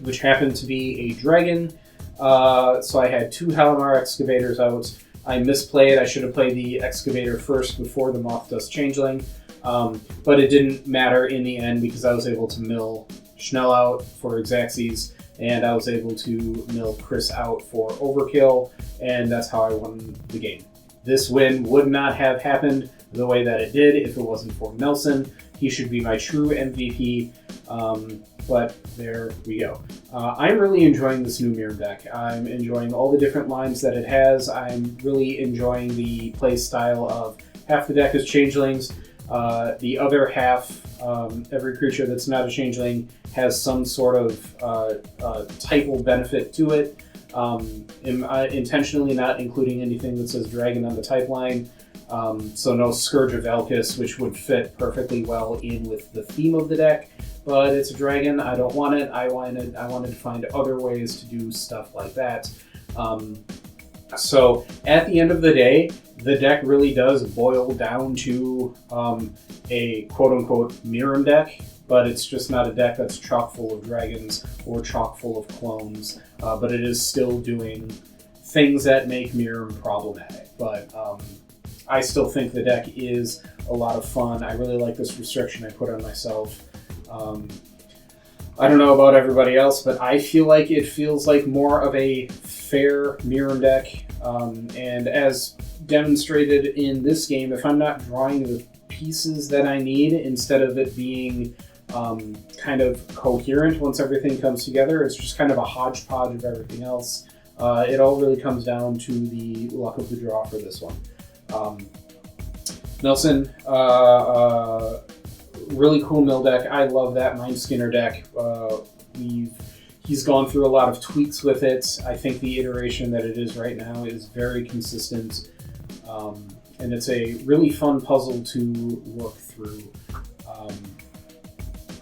Speaker 5: which happened to be a dragon. So I had 2 Halimar Excavators out. I misplayed. I should have played the Excavator first before the Moth Dust Changeling. But it didn't matter in the end because I was able to mill Schnell out for Xaxes, and I was able to mill Chris out for Overkill, and that's how I won the game. This win would not have happened the way that it did if it wasn't for Nelson. He should be my true MVP, but there we go. I'm really enjoying this new Miirym deck. I'm enjoying all the different lines that it has. I'm really enjoying the play style of half the deck is changelings, the other half, every creature that's not a changeling has some sort of typal benefit to it. Intentionally not including anything that says dragon on the type line. So no Scourge of Valkis, which would fit perfectly well in with the theme of the deck. But it's a dragon. I don't want it. I wanted to find other ways to do stuff like that. So at the end of the day, the deck really does boil down to a quote-unquote Miirym deck, but it's just not a deck that's chock full of dragons or chock full of clones. But it is still doing things that make Miirym problematic. But I still think the deck is a lot of fun. I really like this restriction I put on myself. I don't know about everybody else, but I feel like it feels like more of a fair Miirym deck. And as demonstrated in this game, if I'm not drawing the pieces that I need, instead of it being kind of coherent once everything comes together, it's just kind of a hodgepodge of everything else. It all really comes down to the luck of the draw for this one. Nelson, really cool mill deck. I love that Mindskinner deck. He's gone through a lot of tweaks with it. I think the iteration that it is right now is very consistent. And it's a really fun puzzle to work through.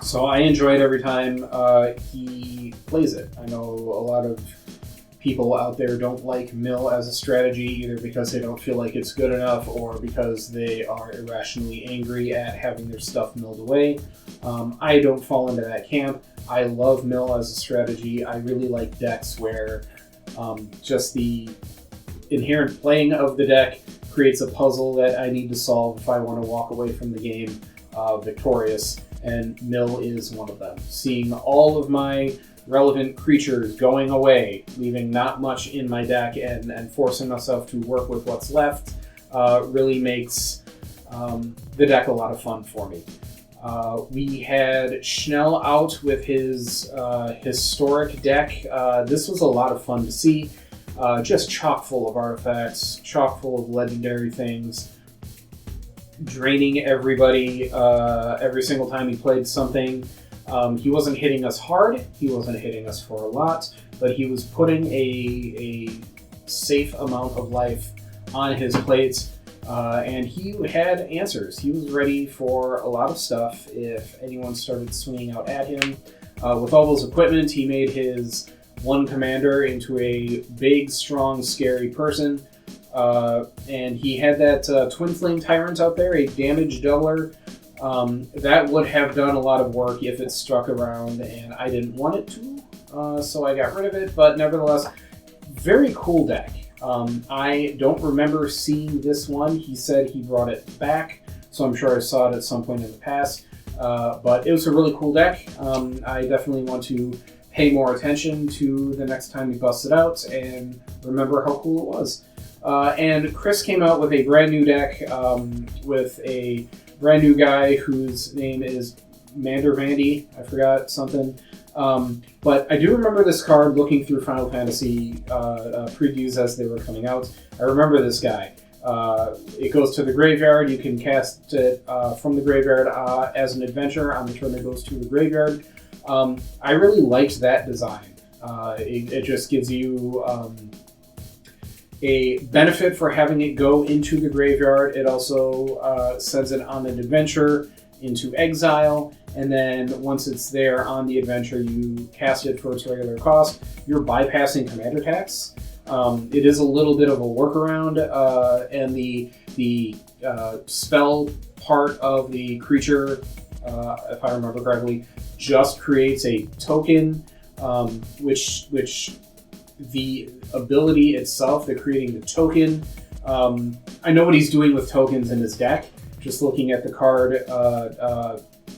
Speaker 5: So I enjoy it every time he plays it. I know a lot of people out there don't like mill as a strategy, either because they don't feel like it's good enough or because they are irrationally angry at having their stuff milled away. I don't fall into that camp. I love mill as a strategy. I really like decks where just the inherent playing of the deck creates a puzzle that I need to solve if I want to walk away from the game victorious, and mill is one of them. Seeing all of my relevant creatures going away, leaving not much in my deck, and forcing myself to work with what's left really makes the deck a lot of fun for me. We had Schnell out with his historic deck. This was a lot of fun to see. Just chock full of artifacts, chock full of legendary things, draining everybody every single time he played something. He wasn't hitting us hard, he wasn't hitting us for a lot, but he was putting a safe amount of life on his plates, and he had answers. He was ready for a lot of stuff if anyone started swinging out at him. With all those equipment, he made his one commander into a big, strong, scary person. And he had that Twin Flame Tyrant out there, a damage doubler. That would have done a lot of work if it struck around, and I didn't want it to, so I got rid of it. But nevertheless, very cool deck. I don't remember seeing this one. He said he brought it back, so I'm sure I saw it at some point in the past. But it was a really cool deck. I definitely want to pay more attention to the next time he busts it out and remember how cool it was. And Chris came out with a brand new deck with a brand new guy whose name is Mander Vandy. I forgot something. But I do remember this card looking through Final Fantasy previews as they were coming out. I remember this guy. It goes to the graveyard. You can cast it from the graveyard as an adventure on the turn it goes to the graveyard. I really liked that design. It just gives you a benefit for having it go into the graveyard. It also sends it on an adventure into exile, and then once it's there on the adventure, you cast it for its regular cost. You're bypassing commander tax. It is a little bit of a workaround, and the spell part of the creature, if I remember correctly, just creates a token, which the ability itself, the creating the token, I know what he's doing with tokens in his deck. Just looking at the card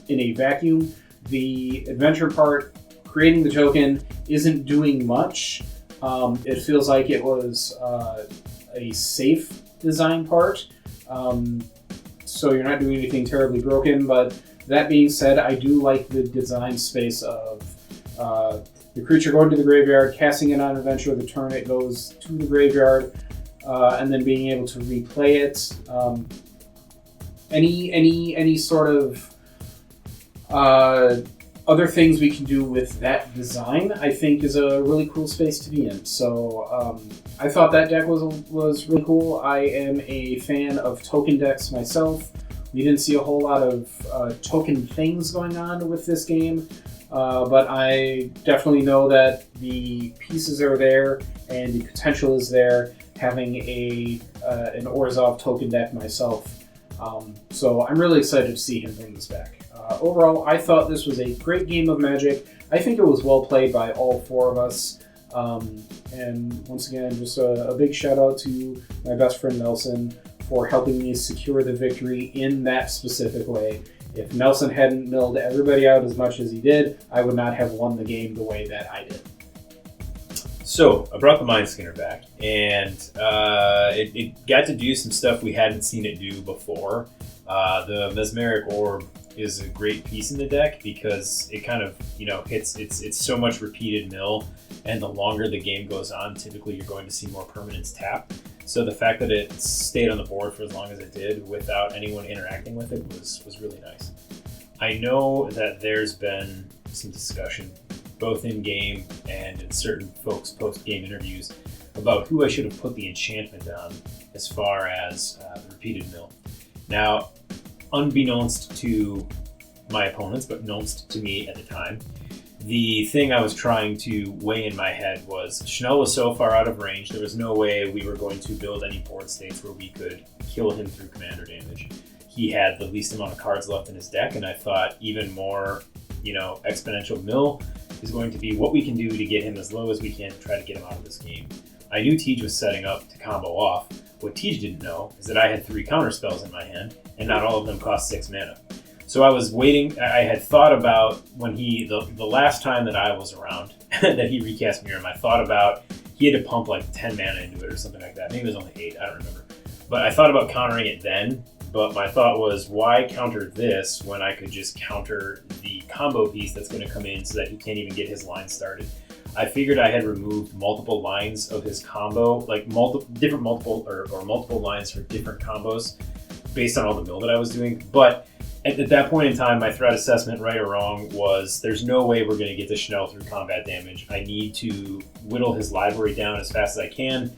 Speaker 5: in a vacuum, the adventure part, creating the token, isn't doing much. It feels like it was a safe design part, so you're not doing anything terribly broken. But that being said, I do like the design space of the creature going to the graveyard, casting it on adventure the turn it goes to the graveyard, and then being able to replay it. Any sort of other things we can do with that design, I think, is a really cool space to be in. So I thought that deck was really cool. I am a fan of token decks myself. We didn't see a whole lot of token things going on with this game, but I definitely know that the pieces are there and the potential is there, having an Orzhov token deck myself. So I'm really excited to see him bring this back. Overall, I thought this was a great game of Magic. I think it was well played by all four of us. And once again, just a big shout out to my best friend Nelson for helping me secure the victory in that specific way. If Nelson hadn't milled everybody out as much as he did, I would not have won the game the way that I did.
Speaker 3: So, I brought the Mindskinner back, and it got to do some stuff we hadn't seen it do before. The Mesmeric Orb is a great piece in the deck because it kind of, hits, it's so much repeated mill, and the longer the game goes on, typically you're going to see more permanents tap. So the fact that it stayed on the board for as long as it did without anyone interacting with it was really nice. I know that there's been some discussion, both in-game and in certain folks' post-game interviews, about who I should have put the enchantment on as far as the repeated mill. Now, unbeknownst to my opponents, but knownst to me at the time, the thing I was trying to weigh in my head was Schnell was so far out of range, there was no way we were going to build any board states where we could kill him through commander damage. He had the least amount of cards left in his deck, and I thought even more, exponential mill is going to be what we can do to get him as low as we can to try to get him out of this game. I knew Tej was setting up to combo off. What Tej didn't know is that I had 3 counter spells in my hand, and not all of them cost 6 mana. So I was waiting. I had thought about when the last time that I was around that he recast Miirym, I thought about he had to pump like 10 mana into it or something like that. Maybe it was only 8, I don't remember. But I thought about countering it then, but my thought was, why counter this when I could just counter the combo piece that's going to come in so that he can't even get his line started? I figured I had removed multiple lines of his combo, like multiple lines for different combos based on all the mill that I was doing. But at that point in time, my threat assessment, right or wrong, was there's no way we're going to get the Schnell through combat damage. I need to whittle his library down as fast as I can.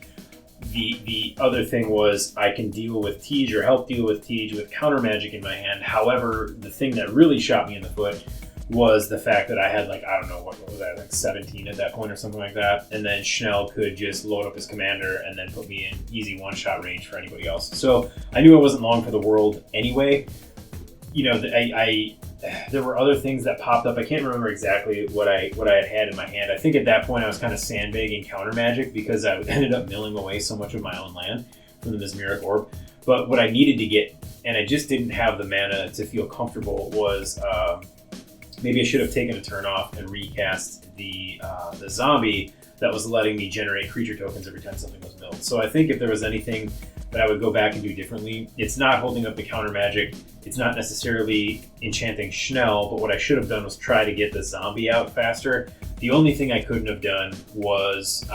Speaker 3: The other thing was I can deal with Tej or help deal with Tej with counter magic in my hand. However, the thing that really shot me in the foot was the fact that I had what was that, like 17 at that point or something like that. And then Schnell could just load up his commander and then put me in easy one-shot range for anybody else. So I knew it wasn't long for the world anyway. There were other things that popped up. I can't remember exactly what I had in my hand. I think at that point I was kind of sandbagging counter magic because I ended up milling away so much of my own land from the Mesmeric Orb. But what I needed to get, and I just didn't have the mana to feel comfortable, was maybe I should have taken a turn off and recast the zombie that was letting me generate creature tokens every time something was milled. So I think if there was anything that I would go back and do differently, it's not holding up the counter magic. It's not necessarily enchanting Schnell, but what I should have done was try to get the zombie out faster. The only thing I couldn't have done was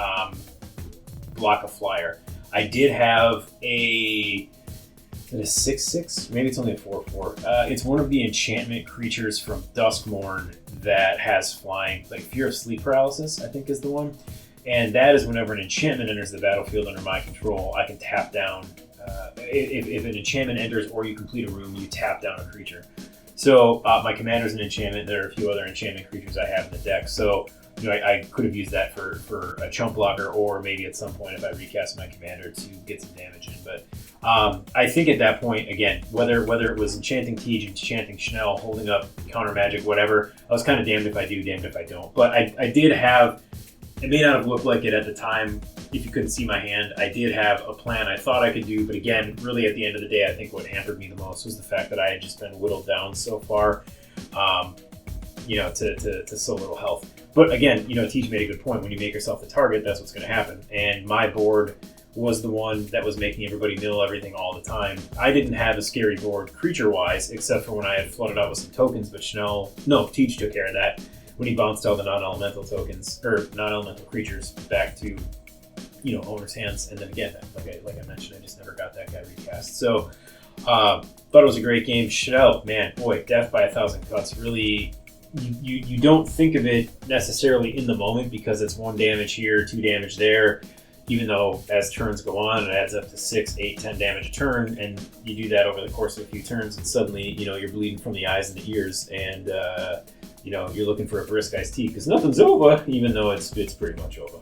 Speaker 3: block a flyer. I did have a 6/6, maybe it's only a 4/4. It's one of the enchantment creatures from Duskmourn that has flying, like Fear of Sleep Paralysis, I think is the one. And that is whenever an enchantment enters the battlefield under my control, I can tap down. If an enchantment enters or you complete a room, you tap down a creature. So my commander's an enchantment. There are a few other enchantment creatures I have in the deck. So I could have used that for a chump blocker, or maybe at some point if I recast my commander to get some damage in. But I think at that point, again, whether it was enchanting Tej, enchanting Schnell, holding up counter magic, whatever, I was kind of damned if I do, damned if I don't. But I did have. It may not have looked like it at the time if you couldn't see my hand. I did have a plan I thought I could do, but again, really at the end of the day, I think what hampered me the most was the fact that I had just been whittled down so far, to so little health. But again, Tej made a good point. When you make yourself the target, that's what's going to happen. And my board was the one that was making everybody mill everything all the time. I didn't have a scary board creature-wise, except for when I had flooded out with some tokens, but Tej took care of that. When he bounced all the non-elemental tokens or non-elemental creatures back to owner's hands, and then again, like I mentioned, I just never got that guy recast. So thought it was a great game. Schnell, man, boy, death by 1,000 cuts. Really, you don't think of it necessarily in the moment because it's 1 damage here, 2 damage there. Even though as turns go on, it adds up to 6, 8, 10 damage a turn, and you do that over the course of a few turns, and suddenly you're bleeding from the eyes and the ears, and you're looking for a brisk iced tea because nothing's over, even though it's pretty much over.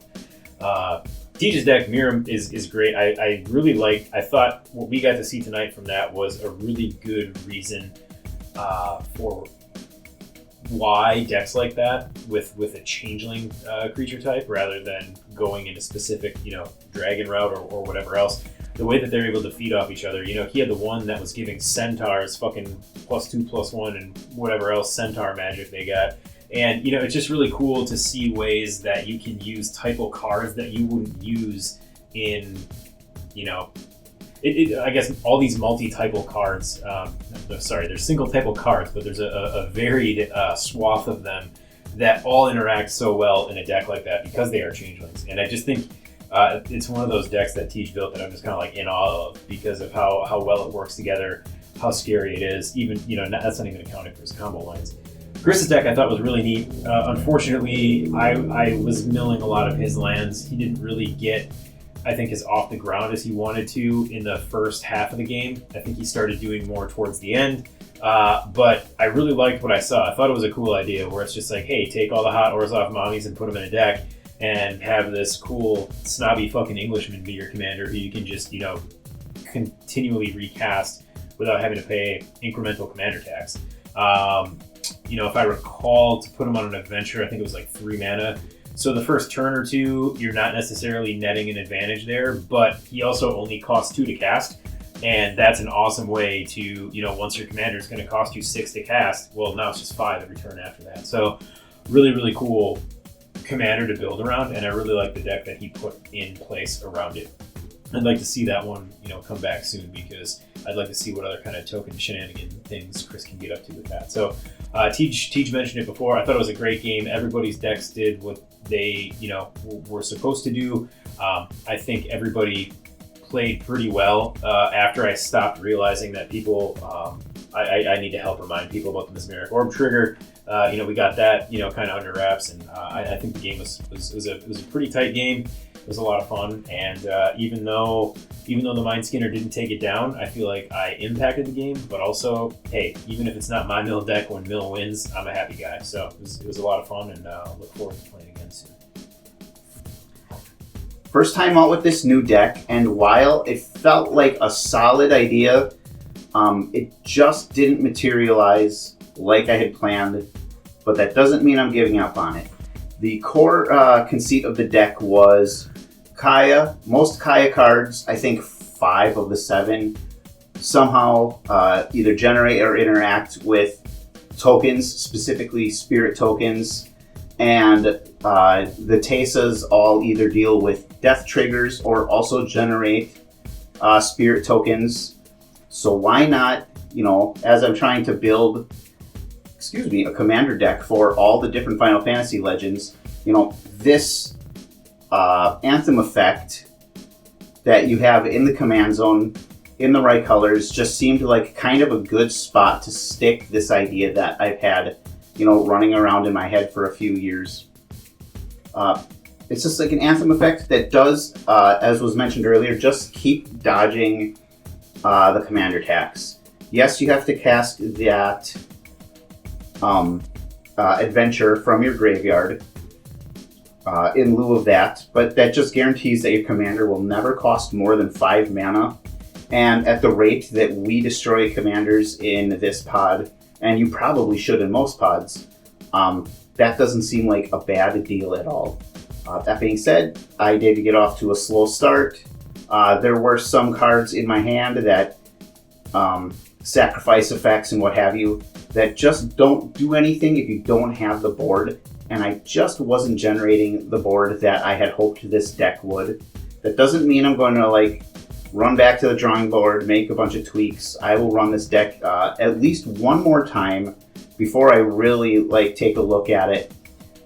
Speaker 3: Tej's deck, Miirym, is great. I really I thought what we got to see tonight from that was a really good reason for why decks like that with a changeling creature type rather than going into specific, dragon route or whatever else. The way that they're able to feed off each other. He had the one that was giving centaurs fucking +2/+1 and whatever else centaur magic they got. And, it's just really cool to see ways that you can use typo cards that you wouldn't use in, I guess all these multi-typo cards, there's single typo cards, but there's a varied swath of them that all interact so well in a deck like that because they are changelings. And I just think it's one of those decks that Tej built that I'm just kind of in awe of because of how well it works together, how scary it is. Even, that's not even accounting for his combo lines. Chris's deck I thought was really neat. Unfortunately, I was milling a lot of his lands. He didn't really get I think, as off the ground as he wanted to in the first half of the game. I think he started doing more towards the end. But I really liked what I saw. I thought it was a cool idea where it's just like, hey, take all the hot ores off mommies and put them in a deck and have this cool, snobby fucking Englishman be your commander who you can just, continually recast without having to pay incremental commander tax. If I recall, to put him on an adventure, I think it was like 3 mana. So the first turn or two, you're not necessarily netting an advantage there, but he also only costs 2 to cast. And that's an awesome way to, once your commander is going to cost you 6 to cast, well, now it's just 5 every turn after that. So really, really cool commander to build around, and I really like the deck that he put in place around it. I'd like to see that one, come back soon, because I'd like to see what other kind of token shenanigan things Chris can get up to with that. So Tej mentioned it before. I thought it was a great game. Everybody's decks did what they, were supposed to do. I think everybody played pretty well after I stopped realizing that people, I need to help remind people about the Mesmeric Orb trigger. We got that, kind of under wraps, and I think the game was a pretty tight game. It was a lot of fun, and even though the Mindskinner didn't take it down, I feel like I impacted the game. But also, hey, even if it's not my mill deck when mill wins, I'm a happy guy. So it was a lot of fun, and I look forward to playing again soon.
Speaker 4: First time out with this new deck, and while it felt like a solid idea, it just didn't materialize like I had planned, but that doesn't mean I'm giving up on it. The core conceit of the deck was Kaya. Most Kaya cards, I think 5 of the 7, somehow either generate or interact with tokens, specifically spirit tokens, and the Tesas all either deal with death triggers or also generate spirit tokens. So why not, as I'm trying to build a commander deck for all the different Final Fantasy legends, this Anthem effect that you have in the command zone in the right colors just seemed like kind of a good spot to stick this idea that I've had, running around in my head for a few years. It's just like an Anthem effect that does, as was mentioned earlier, just keep dodging the commander tax. Yes, you have to cast that adventure from your graveyard in lieu of that, but that just guarantees that your commander will never cost more than 5 mana. And at the rate that we destroy commanders in this pod, and you probably should in most pods, that doesn't seem like a bad deal at all. That being said, I did get off to a slow start. There were some cards in my hand that sacrifice effects and what have you that just don't do anything if you don't have the board, and I just wasn't generating the board that I had hoped this deck would. That doesn't mean I'm going to run back to the drawing board, make a bunch of tweaks. I will run this deck at least one more time before I really take a look at it.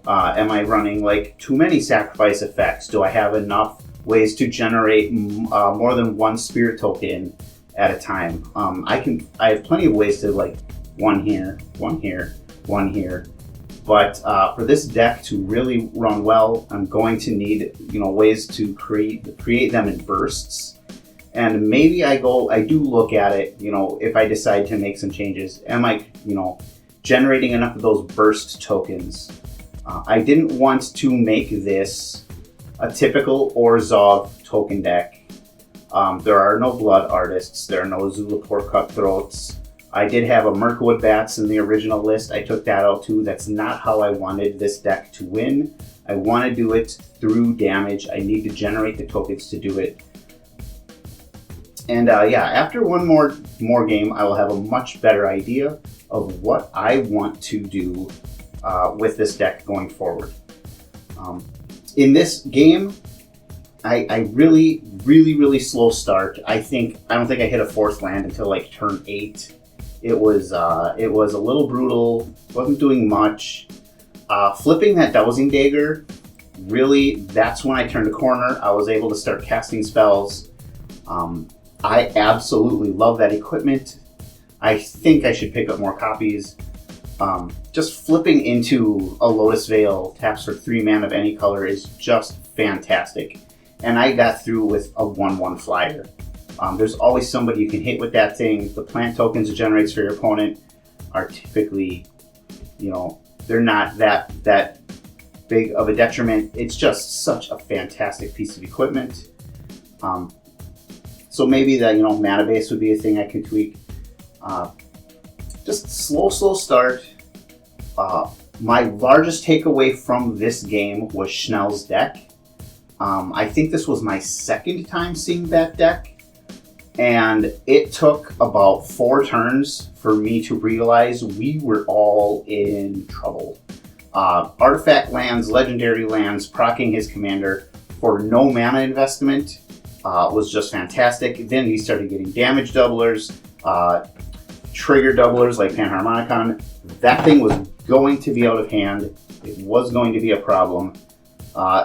Speaker 4: Am I running too many sacrifice effects? Do I have enough ways to generate more than one spirit token at a time? I have plenty of ways to one here, one here, one here. But for this deck to really run well, I'm going to need ways to create them in bursts. And maybe I do look at it, if I decide to make some changes. Am I, generating enough of those burst tokens? I didn't want to make this a typical Orzhov token deck. There are no Blood Artists, there are no Zulaport Cutthroats. I did have a Mirkwood Bats in the original list. I took that out too. That's not how I wanted this deck to win. I want to do it through damage. I need to generate the tokens to do it. And after one more game, I will have a much better idea of what I want to do with this deck going forward. In this game, I really, really, really slow start. I don't think I hit a 4th land until turn 8. It was a little brutal. Wasn't doing much. Flipping that Dowsing Dagger, really, that's when I turned a corner. I was able to start casting spells. I absolutely love that equipment. I think I should pick up more copies. Just flipping into a Lotus Veil, taps for 3 mana of any color, is just fantastic. and I got through with a 1/1 flyer. There's always somebody you can hit with that thing. The plant tokens it generates for your opponent are typically, they're not that big of a detriment. It's just such a fantastic piece of equipment. So maybe the mana base would be a thing I could tweak. Just slow start. My largest takeaway from this game was Schnell's deck. I think this was my second time seeing that deck, and it took about 4 turns for me to realize we were all in trouble. Artifact lands, legendary lands, proccing his commander for no mana investment was just fantastic. Then he started getting damage doublers, trigger doublers like Panharmonicon. That thing was going to be out of hand. It was going to be a problem.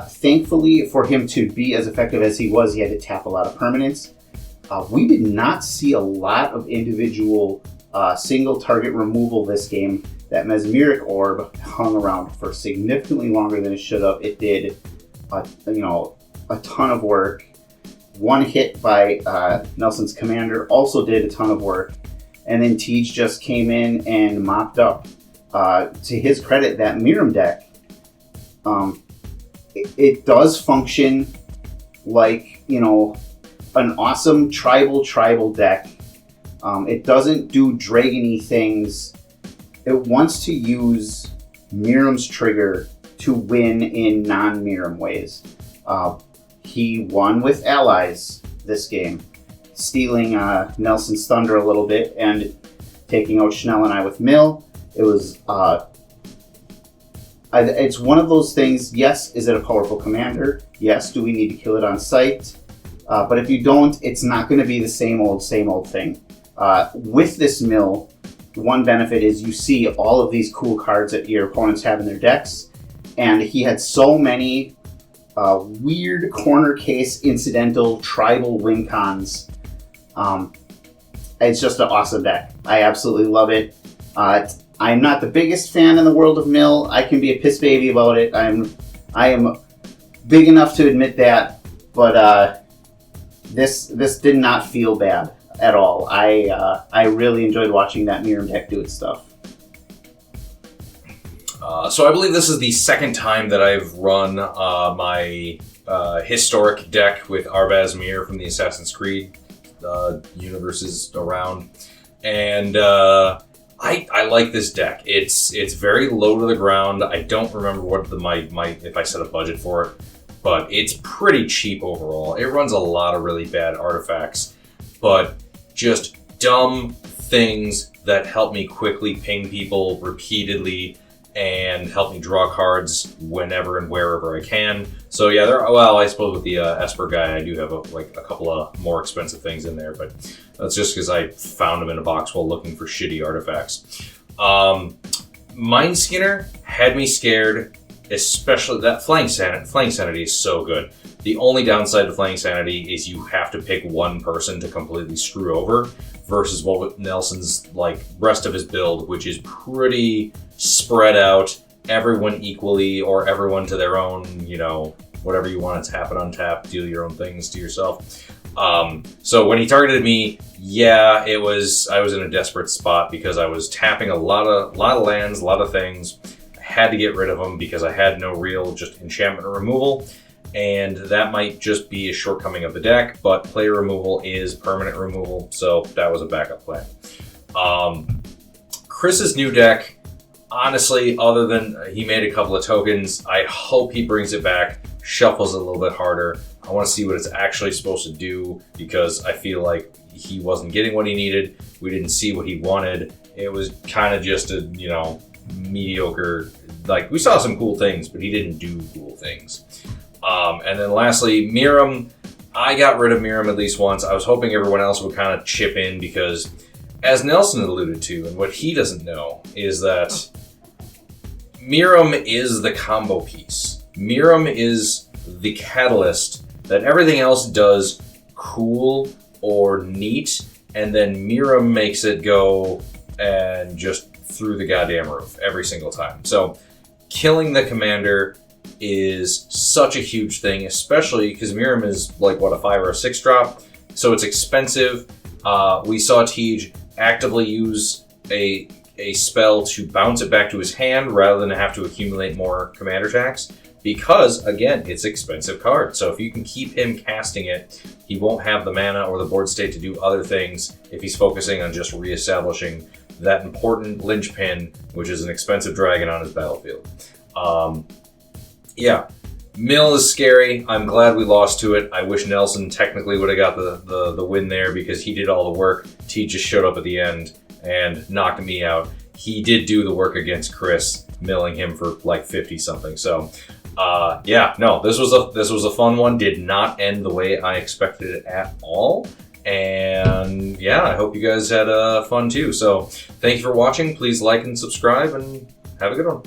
Speaker 4: Thankfully, for him to be as effective as he was, he had to tap a lot of permanents. We did not see a lot of individual single target removal this game. That Mesmeric Orb hung around for significantly longer than it should have. It did, a ton of work. One hit by Nelson's commander also did a ton of work. And then Tej just came in and mopped up. To his credit, that Miirym deck, it does function like, an awesome tribal deck. It doesn't do dragony things. It wants to use Miirym's trigger to win in non-Miirym ways. He won with allies this game, stealing Nelson's thunder a little bit and taking out Schnell and I with Mill. It was it's one of those things. Yes, is it a powerful commander? Yes, do we need to kill it on sight? But if you don't, it's not going to be the same old thing. With this Mill, one benefit is you see all of these cool cards that your opponents have in their decks, and he had so many weird corner case incidental tribal win cons. It's just an awesome deck. I absolutely love it. I'm not the biggest fan in the world of Mill. I can be a piss baby about it. I am big enough to admit that, but this did not feel bad at all. I really enjoyed watching that Miirym deck do its stuff.
Speaker 2: So I believe this is the second time that I've run my historic deck with Arbaaz Mir from the Assassin's Creed universes around, and I like this deck. It's very low to the ground. I don't remember what my if I set a budget for it, but it's pretty cheap overall. It runs a lot of really bad artifacts, but just dumb things that help me quickly ping people repeatedly and help me draw cards whenever and wherever I can. So yeah, I suppose with the Esper guy, I do have a couple of more expensive things in there, but that's just because I found them in a box while looking for shitty artifacts. Mindskinner had me scared, especially that Flaying Sanity is so good. The only downside to Flaying Sanity is you have to pick one person to completely screw over, versus what with Nelson's rest of his build, which is pretty spread out, everyone equally or everyone to their own, whatever you want to tap it on tap, deal your own things to yourself. So when he targeted me, I was in a desperate spot because I was tapping a lot of lands, a lot of things. I had to get rid of them because I had no real just enchantment removal. And that might just be a shortcoming of the deck, but player removal is permanent removal, so that was a backup plan. Chris's new deck, honestly, other than he made a couple of tokens, I hope he brings it back, shuffles it a little bit harder. I want to see what it's actually supposed to do, because I feel like he wasn't getting what he needed. We didn't see what he wanted. It was kind of just a, mediocre, we saw some cool things, but he didn't do cool things. And then lastly, Miirym. I got rid of Miirym at least once. I was hoping everyone else would kind of chip in because, as Nelson alluded to, and what he doesn't know, is that Miirym is the combo piece. Miirym is the catalyst that everything else does cool or neat, and then Miirym makes it go and just through the goddamn roof every single time. So, killing the commander is such a huge thing, especially because Miirym is like, what, a 5 or a 6 drop? So it's expensive. We saw Tej actively use a spell to bounce it back to his hand rather than have to accumulate more commander attacks. Because, again, it's an expensive card. So if you can keep him casting it, he won't have the mana or the board state to do other things if he's focusing on just reestablishing that important linchpin, which is an expensive dragon on his battlefield. Yeah, Mill is scary. I'm glad we lost to it. I wish Nelson technically would have got the win there because he did all the work. T just showed up at the end and knocked me out. He did do the work against Chris, milling him for like 50 something. So, yeah, no, this was a fun one. Did not end the way I expected it at all. And yeah, I hope you guys had fun too. So, thank you for watching. Please like and subscribe, and have a good one.